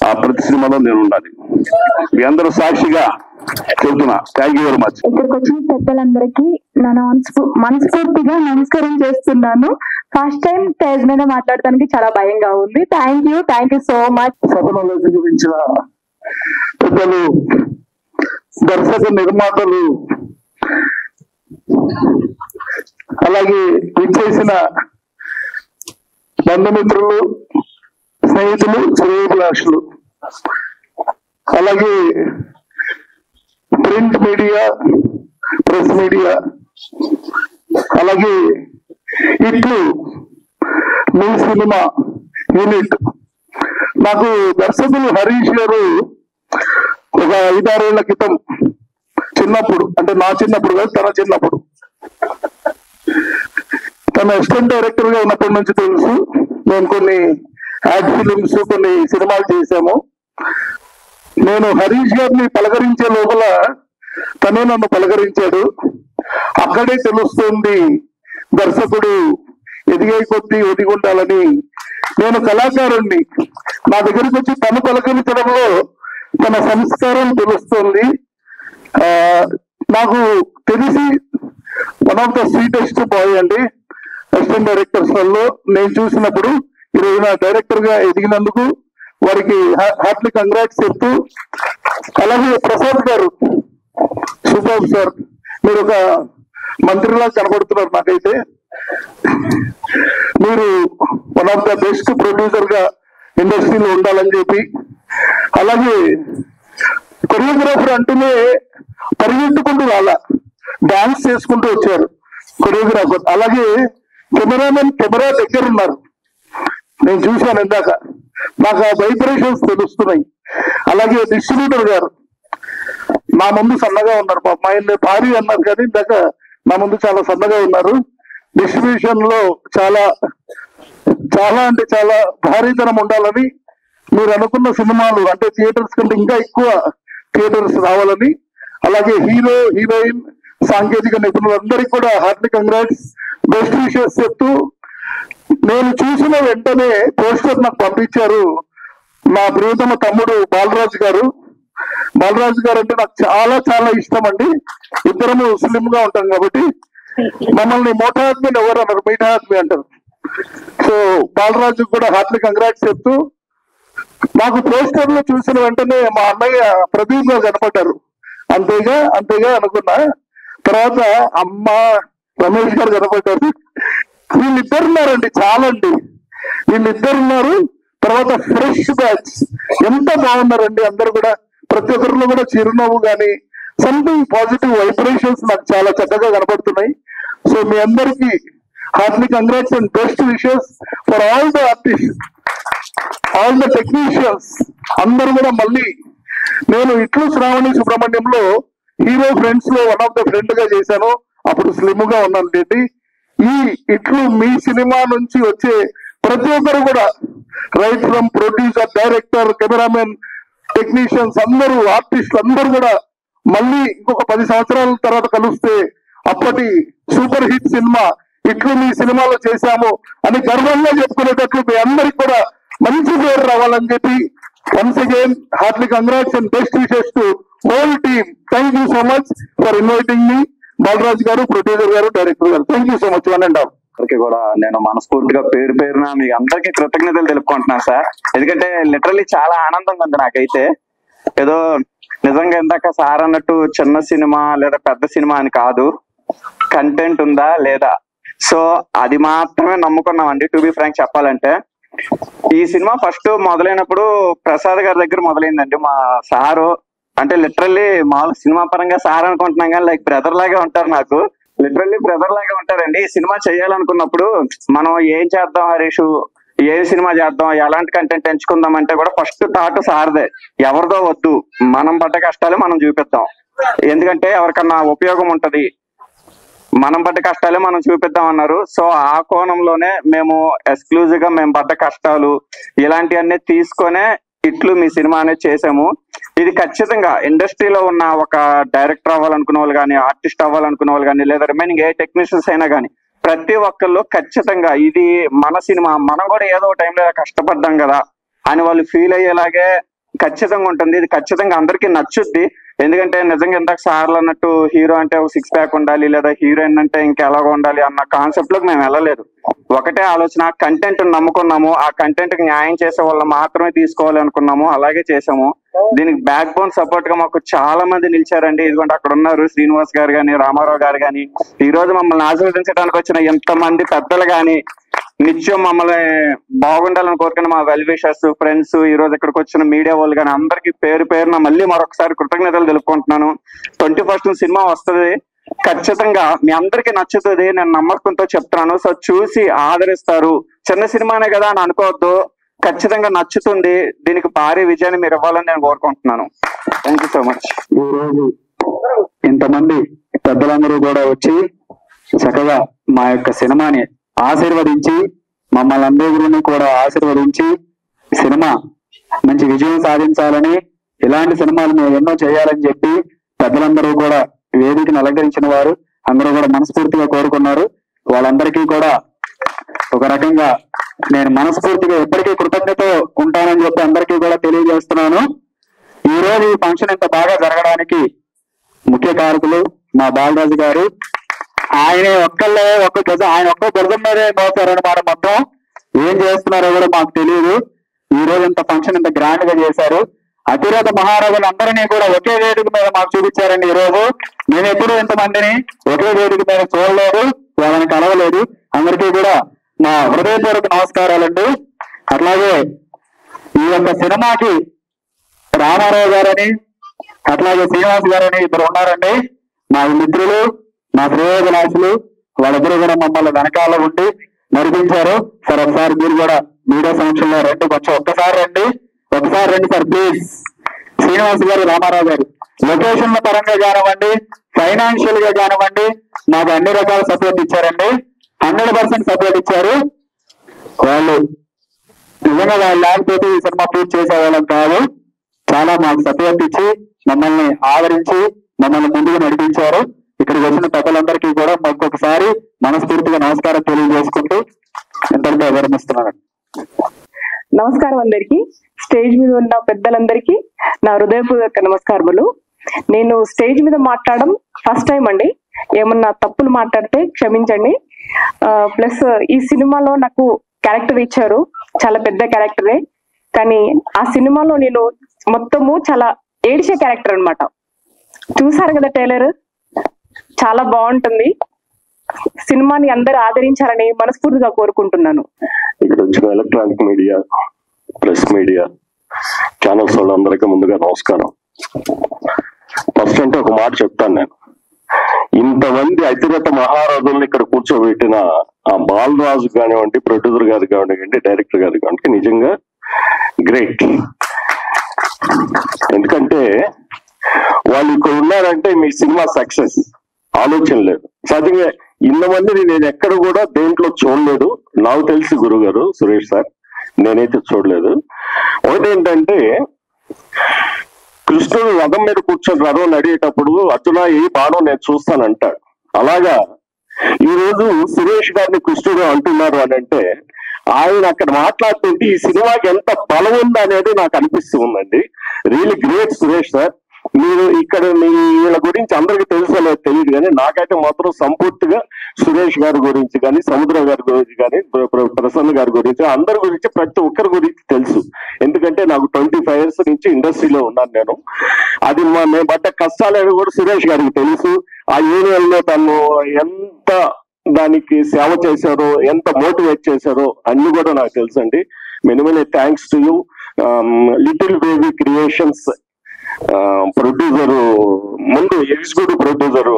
C: ఆ ప్రతి సినిమాలో నేను ఉండాలి. మీ అందరూ సాక్షిగా చెబుతున్నా. Thank you very much.
G: ఇక్కడికి వచ్చిన పెద్దలందరికీ నేను మనస్ఫూర్తిగా నమస్కారం చేస్తున్నాను. ఫస్ట్ టైం స్టేజ్ మీద మాట్లాడడానికి చాలా భయంగా ఉంది. Thank you so much.
B: సభలో చూపించిన పెద్దలు, దర్శక నిర్మాతలు, అలాగే విచ్చేసిన బంధుమిత్రులు, స్నేహితులు, శ్రేయోభిలాషులు, అలాగే ప్రింట్ మీడియా, ప్రెస్ మీడియా, అలాగే ఇట్లు మీ సినిమా యూనిట్. నాకు దర్శకులు హరీష్ గారు ఒక 5-6 ఏళ్ల క్రితం, చిన్నప్పుడు, అంటే నా చిన్నప్పుడు కాదు, తన చిన్నప్పుడు, తన అసిస్టెంట్ డైరెక్టర్ గా ఉన్నప్పటి నుంచి తెలుసు. మేము కొన్ని యాడ్ ఫిలిమ్స్, కొన్ని సినిమాలు చేశాము. నేను హరీష్ గారిని పలకరించే లోపల తనే నన్ను పలకరించాడు. అక్కడే తెలుస్తుంది దర్శకుడు ఎదిగే కొద్దీ ఒదిగి ఉండాలని. నేను కళాకారుణ్ణి, నా దగ్గరికి వచ్చి తను పలకరించడంలో తన సంస్కారం తెలుస్తుంది. నాకు తెలిసి one of the sweetest boy అండి అసిస్టెంట్ డైరెక్టర్స్ లో నేను చూసినప్పుడు. ఈరోజు నా డైరెక్టర్ గా ఎదిగినందుకు వారికి హార్ట్లీ కంగ్రాట్స్ చెప్తూ, అలాగే ప్రసాద్ గారు సూపర్ సార్, మీరు ఒక మంత్రిలా కనబడుతున్నారు నాకైతే. మీరు one of the best producer గా ఇండస్ట్రీలో ఉండాలని చెప్పి, అలాగే కొరియోగ్రాఫర్ అంటూనే పరిగెత్తుకుంటూ రాలా, డాన్స్ చేసుకుంటూ వచ్చారు కొరియోగ్రాఫర్. అలాగే కెమెరామెన్ కెమెరా దగ్గర ఉన్నారు, నేను చూశాను ఇందాక, నాకు ఆ వైబ్రేషన్స్ తెలుస్తున్నాయి. అలాగే డిస్ట్రిబ్యూటర్ గారు నా ముందు సన్నగా ఉన్నారు, పాపం ఆయన భారీ అన్నారు కానీ ఇందాక నా ముందు చాలా సన్నగా ఉన్నారు. డిస్ట్రిబ్యూషన్ లో చాలా చాలా అంటే చాలా భారీతనం ఉండాలని, మీరు అనుకున్న సినిమాలు అంటే థియేటర్స్ కంటే ఇంకా ఎక్కువ థియేటర్స్ రావాలని, అలాగే హీరో, హీరోయిన్, సాంకేతిక నిపుణులందరికీ కూడా హార్ట్లీ కంగ్రాట్స్, బెస్ట్ విషెస్ చెప్తూ, నేను చూసిన వెంటనే పోస్టర్ నాకు పంపించారు నా ప్రియతమ తమ్ముడు బాలరాజు గారు. బాలరాజు గారు అంటే నాకు చాలా చాలా ఇష్టం అండి. ఇద్దరము స్లిమ్ గా ఉంటాం కాబట్టి మమ్మల్ని మోటా ఆద్మీ ఎవరు అన్నారు, మీఠా ఆద్మీ అంటారు. సో బాలరాజు కూడా హార్ట్లీ కంగ్రాట్స్ చెప్తూ, నాకు పోస్టర్ లో చూసిన వెంటనే మా అన్నయ్య ప్రదీప్ గారు కనపడ్డారు. అంతేగా అనుకున్నా. తర్వాత అమ్మ రమేష్ గారు కనపడ్డారు. వీళ్ళిద్దరు ఉన్నారండి, చాలండి, వీళ్ళిద్దరున్నారు. తర్వాత ఫ్రెష్ బ్యాచ్ ఎంత బాగున్నారండి అందరు కూడా, ప్రతి ఒక్కరిలో కూడా చిరునవ్వు కానీ సంథింగ్ పాజిటివ్ వైబ్రేషన్స్ నాకు చాలా చక్కగా కనపడుతున్నాయి. సో మీ అందరికీ heartly congrats and best wishes for all the artist, all the technicians అందరూ కూడా. మళ్ళీ నేను ఇట్లు శ్రావణి సుబ్రహ్మణ్యంలో హీరో ఫ్రెండ్స్ లో వన్ ఆఫ్ ద ఫ్రెండ్ గా చేశాను, అప్పుడు స్లిమ్ గా ఉన్నాను లేండి. ఈ ఇట్లు మీ సినిమా నుంచి వచ్చే ప్రతి ఒక్కరు కూడా, right from producer, director, cameraman, technicians అందరూ, ఆర్టిస్టులు అందరూ కూడా మళ్ళీ ఇంకొక 10 సంవత్సరాల తర్వాత కలిస్తే అప్పటి సూపర్ హిట్ సినిమా ఇట్లు మీ సినిమాలో చేశాము అని గర్వంగా చెప్పుకునేటట్లు మీ అందరికి కూడా మంచి పేరు రావాలని చెప్పి once again heartly congrats and best wishes to whole team. Thank you so much for inviting me. Balaraj గారు, ప్రొడ్యూసర్ గారు, డైరెక్టర్ గారు, thank you so much. One and half
H: కూడా నేను మనస్ఫూర్తిగా పేరు పేరున మీకు అందరికీ కృతజ్ఞతలు తెలుపుకుంటున్నాను సార్. ఎందుకంటే లిటరల్లీ చాలా ఆనందంగా ఉంది నాకైతే. ఏదో నిజంగా ఇందాక సార్ అన్నట్టు చిన్న సినిమా లేదా పెద్ద సినిమా అని కాదు, కంటెంట్ ఉందా లేదా, సో అది మాత్రమే నమ్ముకున్నామండి. టు బి ఫ్రాంక్ చెప్పాలంటే ఈ సినిమా ఫస్ట్ మొదలైనప్పుడు ప్రసాద్ గారి దగ్గర మొదలైందండి. మా సారు అంటే లిటరల్లీ మామూలు సినిమా పరంగా సార్ అనుకుంటున్నాం కానీ లైక్ బ్రదర్ లాగా ఉంటారు నాకు, లిటరల్లీ బ్రదర్ లాగా ఉంటారండి. ఈ సినిమా చేయాలనుకున్నప్పుడు మనం ఏం చేద్దాం హరీష్, ఏ సినిమా చేద్దాం, ఎలాంటి కంటెంట్ ఎంచుకుందాం అంటే కూడా ఫస్ట్ థాట్ సార్దే, ఎవరిదో వద్దు, మనం పడ్డ కష్టాలే మనం చూపిద్దాం. ఎందుకంటే ఎవరికన్నా ఉపయోగం ఉంటది, మనం పడ్డ కష్టాలే మనం చూపిద్దాం అన్నారు. సో ఆ కోణంలోనే మేము ఎక్స్క్లూజివ్ గా మేము పడ్డ కష్టాలు ఇలాంటివన్నీ తీసుకొనే ఇట్లు మీ సినిమా అనేది చేసాము. ఇది ఖచ్చితంగా ఇండస్ట్రీలో ఉన్న ఒక డైరెక్టర్ అవ్వాలనుకునే వాళ్ళు కానీ, ఆర్టిస్ట్ అవ్వాలనుకునే వాళ్ళు కానీ, లేదా రిమైనింగ్ ఏ టెక్నీషియన్స్ అయినా కానీ ప్రతి ఒక్కళ్ళు ఖచ్చితంగా ఇది మన సినిమా, మనం కూడా ఏదో టైంలో కష్టపడ్డాం కదా అని వాళ్ళు ఫీల్ అయ్యేలాగే ఖచ్చితంగా ఉంటుంది. ఇది ఖచ్చితంగా అందరికీ నచ్చుద్ది. ఎందుకంటే నిజంగా ఇందాక సార్లు అన్నట్టు హీరో అంటే ఒక 6 ప్యాక్ ఉండాలి, లేదా హీరోయిన్ అంటే ఇంకెలాగో ఉండాలి అన్న కాన్సెప్ట్ లోకి మేము వెళ్ళలేదు. ఒకటే ఆలోచన, కంటెంట్ నమ్ముకున్నాము, ఆ కంటెంట్ కి న్యాయం చేసే వాళ్ళు మాత్రమే తీసుకోవాలి అనుకున్నాము, అలాగే చేసాము. దీనికి బ్యాక్ బోన్ సపోర్ట్ గా మాకు చాలా మంది నిలిచారండి. ఇదిగోండి అక్కడ ఉన్నారు శ్రీనివాస్ గారు కానీ, రామారావు గారు కానీ, ఈ రోజు మమ్మల్ని ఆశీర్వదించడానికి వచ్చిన ఎంతమంది పెద్దలు కానీ, నిత్యం మమ్మల్ని బాగుండాలని కోరుకున్న మా వెల్ విషర్స్, ఫ్రెండ్స్, ఈ రోజు ఇక్కడికి వచ్చిన మీడియా వాళ్ళు కానీ అందరికి పేరు పేరున మళ్ళీ మరొకసారి కృతజ్ఞతలు తెలుపుకుంటున్నాను. 21st సినిమా వస్తుంది, ఖచ్చితంగా మీ అందరికి నచ్చుతుంది, నేను నమ్మకంతో చెప్తున్నాను. సో చూసి ఆదరిస్తారు. చిన్న సినిమానే కదా అని అనుకోవద్దు, ఖచ్చితంగా నచ్చుతుంది. దీనికి భారీ విజయాన్ని మీరు ఇవ్వాలని నేను కోరుకుంటున్నాను. Thank you so much.
I: ఈ రోజు ఇంతమంది పెద్దలందరూ కూడా వచ్చి చక్కగా మా యొక్క సినిమాని ఆశీర్వదించి, మమ్మల్ని అందరినీ కూడా ఆశీర్వదించి సినిమా మంచి విజయం సాధించాలని, ఇలాంటి సినిమాలు మేము ఎన్నో చేయాలని చెప్పి పెద్దలందరూ కూడా వేదికను అలంకరించిన వారు అందరూ కూడా మనస్ఫూర్తిగా కోరుకున్నారు. వాళ్ళందరికీ కూడా ఒక రకంగా నేను మనస్ఫూర్తిగా ఎప్పటికీ కృతజ్ఞత ఉంటానని చెప్పి అందరికీ కూడా తెలియజేస్తున్నాను. ఈ రోజు ఈ ఫంక్షన్ ఇంత బాగా జరగడానికి ముఖ్య కారకులు మా బాలరాజు గారు. ఆయనే ఆయన ఒక్క భుజం మీదే మోసారనమాట. మొత్తం ఏం చేస్తున్నారో కూడా మాకు తెలియదు. ఈ రోజు ఇంత ఫంక్షన్ ఇంత గ్రాండ్ గా చేశారు. అతిరథ మహారాజులు అందరినీ కూడా ఒకే వేదిక మీద మాకు చూపించారండి. ఈ రోజు నేను ఎప్పుడూ ఇంతమందిని ఒకే వేదిక మీద చూడలేదు, వాళ్ళని కలవలేదు. అందరికీ కూడా మా హృదయపూర్వక నమస్కారాలండి. అట్లాగే ఈ యొక్క సినిమాకి రామారావు గారని, అట్లాగే శ్రీనివాస్ గారని ఇద్దరు ఉన్నారండి, మా మిత్రులు, మా శ్రేయోభిలాషులు. వాళ్ళిద్దరూ కూడా మమ్మల్ని వెనకాల ఉండి నడిపించారు. సార్ ఒకసారి మీరు కూడా మీడియా సమక్షంలో రండి, కొంచెం ఒక్కసారి రండి సార్ ప్లీజ్. శ్రీనివాస్ గారు, రామారావు గారు లొకేషన్ల పరంగా కానివ్వండి, ఫైనాన్షియల్ గా కానివ్వండి, మాకు అన్ని రకాల సపోర్ట్ ఇచ్చారండి. 100% సపోర్ట్ ఇచ్చారు. వాళ్ళు నిజంగా వాళ్ళు లేకపోతే ఈ సినిమా పూర్తి చేసేవాళ్ళం కాదు. చాలా మాకు సపోర్ట్ ఇచ్చి మమ్మల్ని ఆదరించి మమ్మల్ని ముందుకు నడిపించారు. ఇక్కడికి వచ్చిన పెద్దలందరికీ కూడా ఒక్కొక్కసారి మనస్ఫూర్తిగా నమస్కారం తెలియజేసుకుంటూ ఎంతటితో వివరణిస్తున్నాను.
G: నమస్కారం అందరికి, స్టేజ్ మీద ఉన్న పెద్దలందరికీ నా హృదయపూర్వక నమస్కారములు. నేను స్టేజ్ మీద మాట్లాడడం ఫస్ట్ టైం అండి. ఏమన్నా తప్పులు మాట్లాడితే క్షమించండి. ప్లస్ ఈ సినిమాలో నాకు క్యారెక్టర్ ఇచ్చారు, చాలా పెద్ద క్యారెక్టరే. కానీ ఆ సినిమాలో నేను మొత్తము చాలా ఏడిచే క్యారెక్టర్ అన్నమాట. చూసారు కదా ట్రైలర్, చాలా బాగుంటుంది. సినిమాని అందరూ ఆదరించాలని మనస్ఫూర్తిగా కోరుకుంటున్నాను.
C: ఇక్కడ వచ్చిన electronic media, press media channels వాళ్ళందరికీ ముందుగా నమస్కారం. ఫస్ట్ అంటే ఒక మాట చెప్తాను నేను. ఇంతమంది అతిరథ మహారాజుల్ని ఇక్కడ కూర్చోబెట్టిన ఆ బాలరాజు కానివ్వండి, ప్రొడ్యూసర్ గారు కానివ్వండి, డైరెక్టర్ గారు కానివ్వండి, నిజంగా గ్రేట్. ఎందుకంటే వాళ్ళు ఇక్కడ ఉన్నారంటే మీ సినిమా సక్సెస్, ఆలోచన లేదు. సహజంగా ఇంతమందిని నేను ఎక్కడ కూడా దేంట్లో చూడలేదు. నాకు తెలిసి గురుగారు సురేష్ సార్, నేనైతే చూడలేదు. ఒకటేంటంటే కృష్ణుడు రథం మీద కూర్చొని రథం నడిగేటప్పుడు అర్జున ఈ బాణం నేను చూస్తానంటాడు. అలాగా ఈ రోజు సురేష్ గారిని కృష్ణుడు అంటున్నారు అని అంటే ఆయన అక్కడ మాట్లాడుతుంటే ఈ సినిమాకి ఎంత బలం ఉంది అనేది నాకు అనిపిస్తూ ఉందండి. Really great Suresh sir. మీరు ఇక్కడ మీ వీళ్ళ గురించి అందరికి తెలుసో తెలియదు, కానీ నాకైతే మాత్రం సంపూర్తిగా సురేష్ గారి గురించి కానీ, సముద్ర గారి గురించి కానీ, ప్రసన్న గారి గురించి, అందరి గురించి, ప్రతి ఒక్కరి గురించి తెలుసు. ఎందుకంటే నాకు 25 years నుంచి ఇండస్ట్రీలో ఉన్నాను నేను. అది మేము పడ్డ కష్టాలని కూడా సురేష్ గారికి తెలుసు. ఆ యూనియన్ లో తను ఎంత దానికి సేవ చేశారో, ఎంత మోటివేట్ చేశారో అన్ని కూడా నాకు తెలుసు అండి. Many thanks to you. Little baby creations producer, ముందు ఎగ్జిక్యూటివ్ ప్రొడ్యూసర్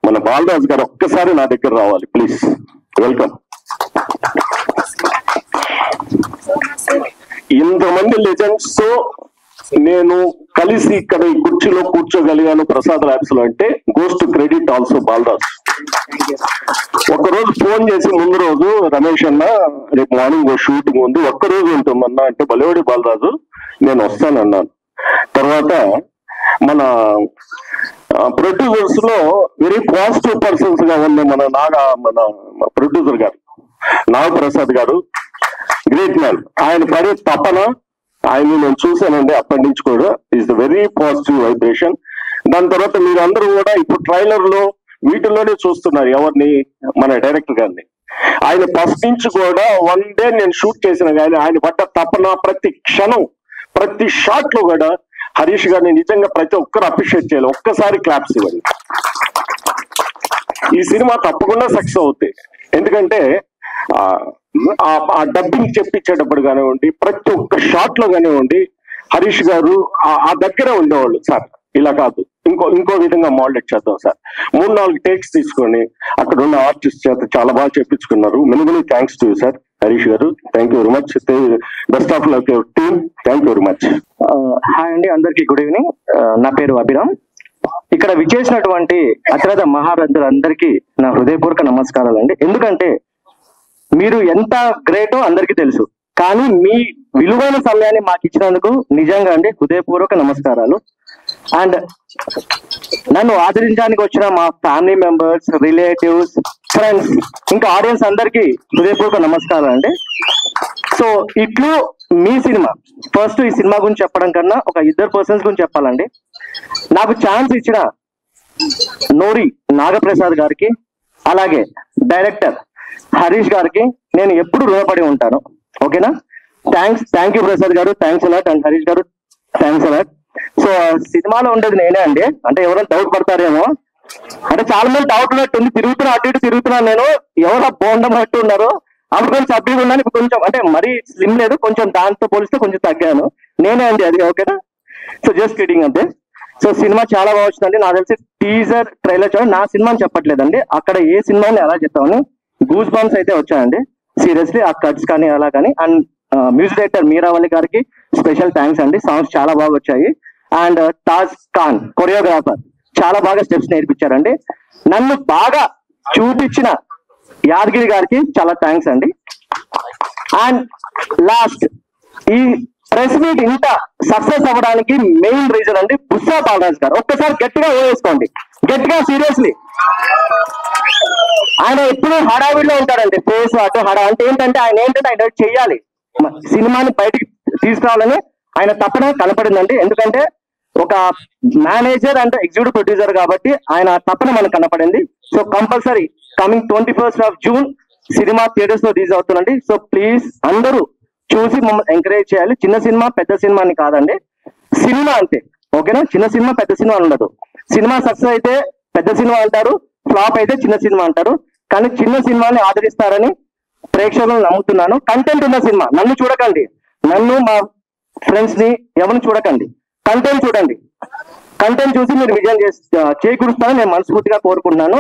C: మన బాలరాజు గారు ఒక్కసారి నా దగ్గర రావాలి ప్లీజ్. వెల్కమ్. ఇంతమంది లెజెండ్స్ తో నేను
B: కలిసి ఇక్కడ ఈ కుర్చీలో కూర్చోగలిగాను ప్రసాద్ ల్యాబ్స్ లో అంటే goes to credit also Balaraj. ఒక్కరోజు ఫోన్ చేసి ముందు రోజు రమేష్ అన్న రేపు మార్నింగ్ షూటింగ్ ఉంది, ఒక్కరోజు ఉంటుందన్నా అంటే బలివాడి బాలరాజు నేను వస్తానన్నాను. తర్వాత మన ప్రొడ్యూసర్స్ లో వెరీ పాజిటివ్ పర్సన్స్ గా ఉంది మన ప్రొడ్యూసర్ గారు నాగప్రసాద్ గారు, గ్రేట్ మ్యాన్. ఆయన పడే తపన ఆయన నేను చూశానండి అప్పటి నుంచి కూడా. Is the very positive vibration. దాని తర్వాత మీరు అందరూ కూడా ఇప్పుడు ట్రైలర్ లో వీటిల్లోనే చూస్తున్నారు ఎవరిని, మన డైరెక్టర్ గారిని. ఆయన ఫస్ట్ నుంచి కూడా వన్ డే నేను షూట్ చేసిన కానీ ఆయన పడ్డ తపన ప్రతి క్షణం ప్రతి షాట్ లో కూడా హరీష్ గారిని నిజంగా ప్రతి ఒక్కరు అప్రిషియేట్ చేయాలి. ఒక్కసారి క్లాప్స్ ఇవ్వండి. ఈ సినిమా తప్పకుండా సక్సెస్ అవుతాయి. ఎందుకంటే ఆ డబ్బింగ్ చెప్పించేటప్పుడు కానివ్వండి, ప్రతి ఒక్క షాట్ లో కానివ్వండి హరీష్ గారు ఆ దగ్గరే ఉండేవాళ్ళు. సార్ ఇలా కాదు, ఇంకో విధంగా మోడలేట్ చేద్దాం సార్. 3-4 టేక్స్ తీసుకొని అక్కడ ఉన్న ఆర్టిస్ట్ చేత చాలా బాగా చెప్పించుకున్నారు. Many thanks to you sir Harish గారు. Thank you very much. Best of luck your team. Thank you very much.
J: Hi అండి, అందరికీ గుడ్ ఈవినింగ్. నా పేరు అభిరామ్. ఇక్కడ విచ్చేసినటువంటి అతిరథ మహారథులందరికీ నా హృదయపూర్వక నమస్కారాలు అండి. ఎందుకంటే మీరు ఎంత గ్రేటో అందరికీ తెలుసు, కానీ మీ విలువైన సమయాన్ని మాకు ఇచ్చినందుకు నిజంగా అండి హృదయపూర్వక నమస్కారాలు. అండ్ నన్ను ఆదరించడానికి వచ్చిన మా ఫ్యామిలీ మెంబర్స్, రిలేటివ్స్, ఫ్రెండ్స్, ఇంకా ఆడియన్స్ అందరికీ హృదయపూర్వక నమస్కారాలు అండి. సో ఇట్లు మీ సినిమా. ఫస్ట్ ఈ సినిమా గురించి చెప్పడం కన్నా ఒక 2 పర్సన్స్ గురించి చెప్పాలండి. నాకు ఛాన్స్ ఇచ్చిన నోరి నాగప్రసాద్ గారికి, అలాగే డైరెక్టర్ హరీష్ గారికి నేను ఎప్పుడు రుణపడి ఉంటాను. ఓకేనా? థ్యాంక్ యూ ప్రసాద్ గారు, థ్యాంక్స్ అలాట్. అండ్ హరీష్ గారు థ్యాంక్స్ అలాట్. సో సినిమాలో ఉండేది నేనే అండి. అంటే ఎవరైనా డౌట్ పడతారేమో, అంటే చాలా మంది డౌట్ ఉన్నట్టుంది. అటు ఇటు తిరుగుతున్నాను నేను, ఎవరో బోండమట్టు ఉన్నారు. అప్పుడు కొంచెం సబ్బీగా ఉన్నాను, ఇప్పుడు కొంచెం అంటే మరీ స్లిమ్ లేదు, కొంచెం దాంతో పోలిస్తే కొంచెం తగ్గాను. నేనే అండి అది. ఓకేనా? సో జస్ట్ కిడింగ్ అంతే. సో సినిమా చాలా బాగా వచ్చిందండి. నాకు తెలిసి టీజర్ ట్రైలర్ చూడండి. నా సినిమా అని చెప్పట్లేదండి, అక్కడ ఏ సినిమాని ఎలా చెప్తామని గూస్ బంప్స్ అయితే వచ్చాయండి సీరియస్లీ, ఆ కట్స్ కానీ అలా కానీ. అండ్ మ్యూజిక్ డైరెక్టర్ మీరావళి గారికి స్పెషల్ థ్యాంక్స్ అండి. సాంగ్స్ చాలా బాగా వచ్చాయి. అండ్ తాజ్ ఖాన్ కొరియోగ్రాఫర్ చాలా బాగా స్టెప్స్ నేర్పించారండి. నన్ను బాగా చూపించిన యాదగిరి గారికి చాలా థ్యాంక్స్ అండి. అండ్ లాస్ట్, ఈ ప్రెస్ మీట్ ఇంత సక్సెస్ అవ్వడానికి మెయిన్ రీజన్ అండి బుస్సా బాలరాజ్ గారు. ఒక్కసారి గట్టిగా వేసుకోండి, గట్టిగా సీరియస్లీ. ఆయన ఎప్పుడు హడావిడిలో ఉంటాడండి, ఫేస్ అటు అంటే ఏంటంటే ఆయన చెయ్యాలి, సినిమాని బయటికి తీసుకురావాలని ఆయన తప్పన కనపడిందండి. ఎందుకంటే ఒక మేనేజర్ అంటే ఎగ్జిక్యూటివ్ ప్రొడ్యూసర్ కాబట్టి ఆయన తప్పన మనకు కనపడింది. So compulsory coming 21st June cinema theatres లో రిలీజ్ అవుతుందండి. సో ప్లీజ్ అందరూ చూసి మమ్మల్ని ఎంకరేజ్ చేయాలి. చిన్న సినిమా పెద్ద సినిమా అని కాదండి, సినిమా అంతే. ఓకేనా? చిన్న సినిమా పెద్ద సినిమా ఉండదు. సినిమా సక్సెస్ అయితే పెద్ద సినిమా అంటారు, ఫ్లాప్ అయితే చిన్న సినిమా అంటారు. కానీ చిన్న సినిమాని ఆదరిస్తారని ప్రేక్షకులను నమ్ముతున్నాను. కంటెంట్ ఉన్న సినిమా, నన్ను చూడకండి, నన్ను మా ఫ్రెండ్స్ ని ఎవరిని చూడకండి, కంటెంట్ చూడండి. కంటెంట్ చూసి మీరు విజయం చేకూరుస్తారని నేను మనస్ఫూర్తిగా కోరుకుంటున్నాను.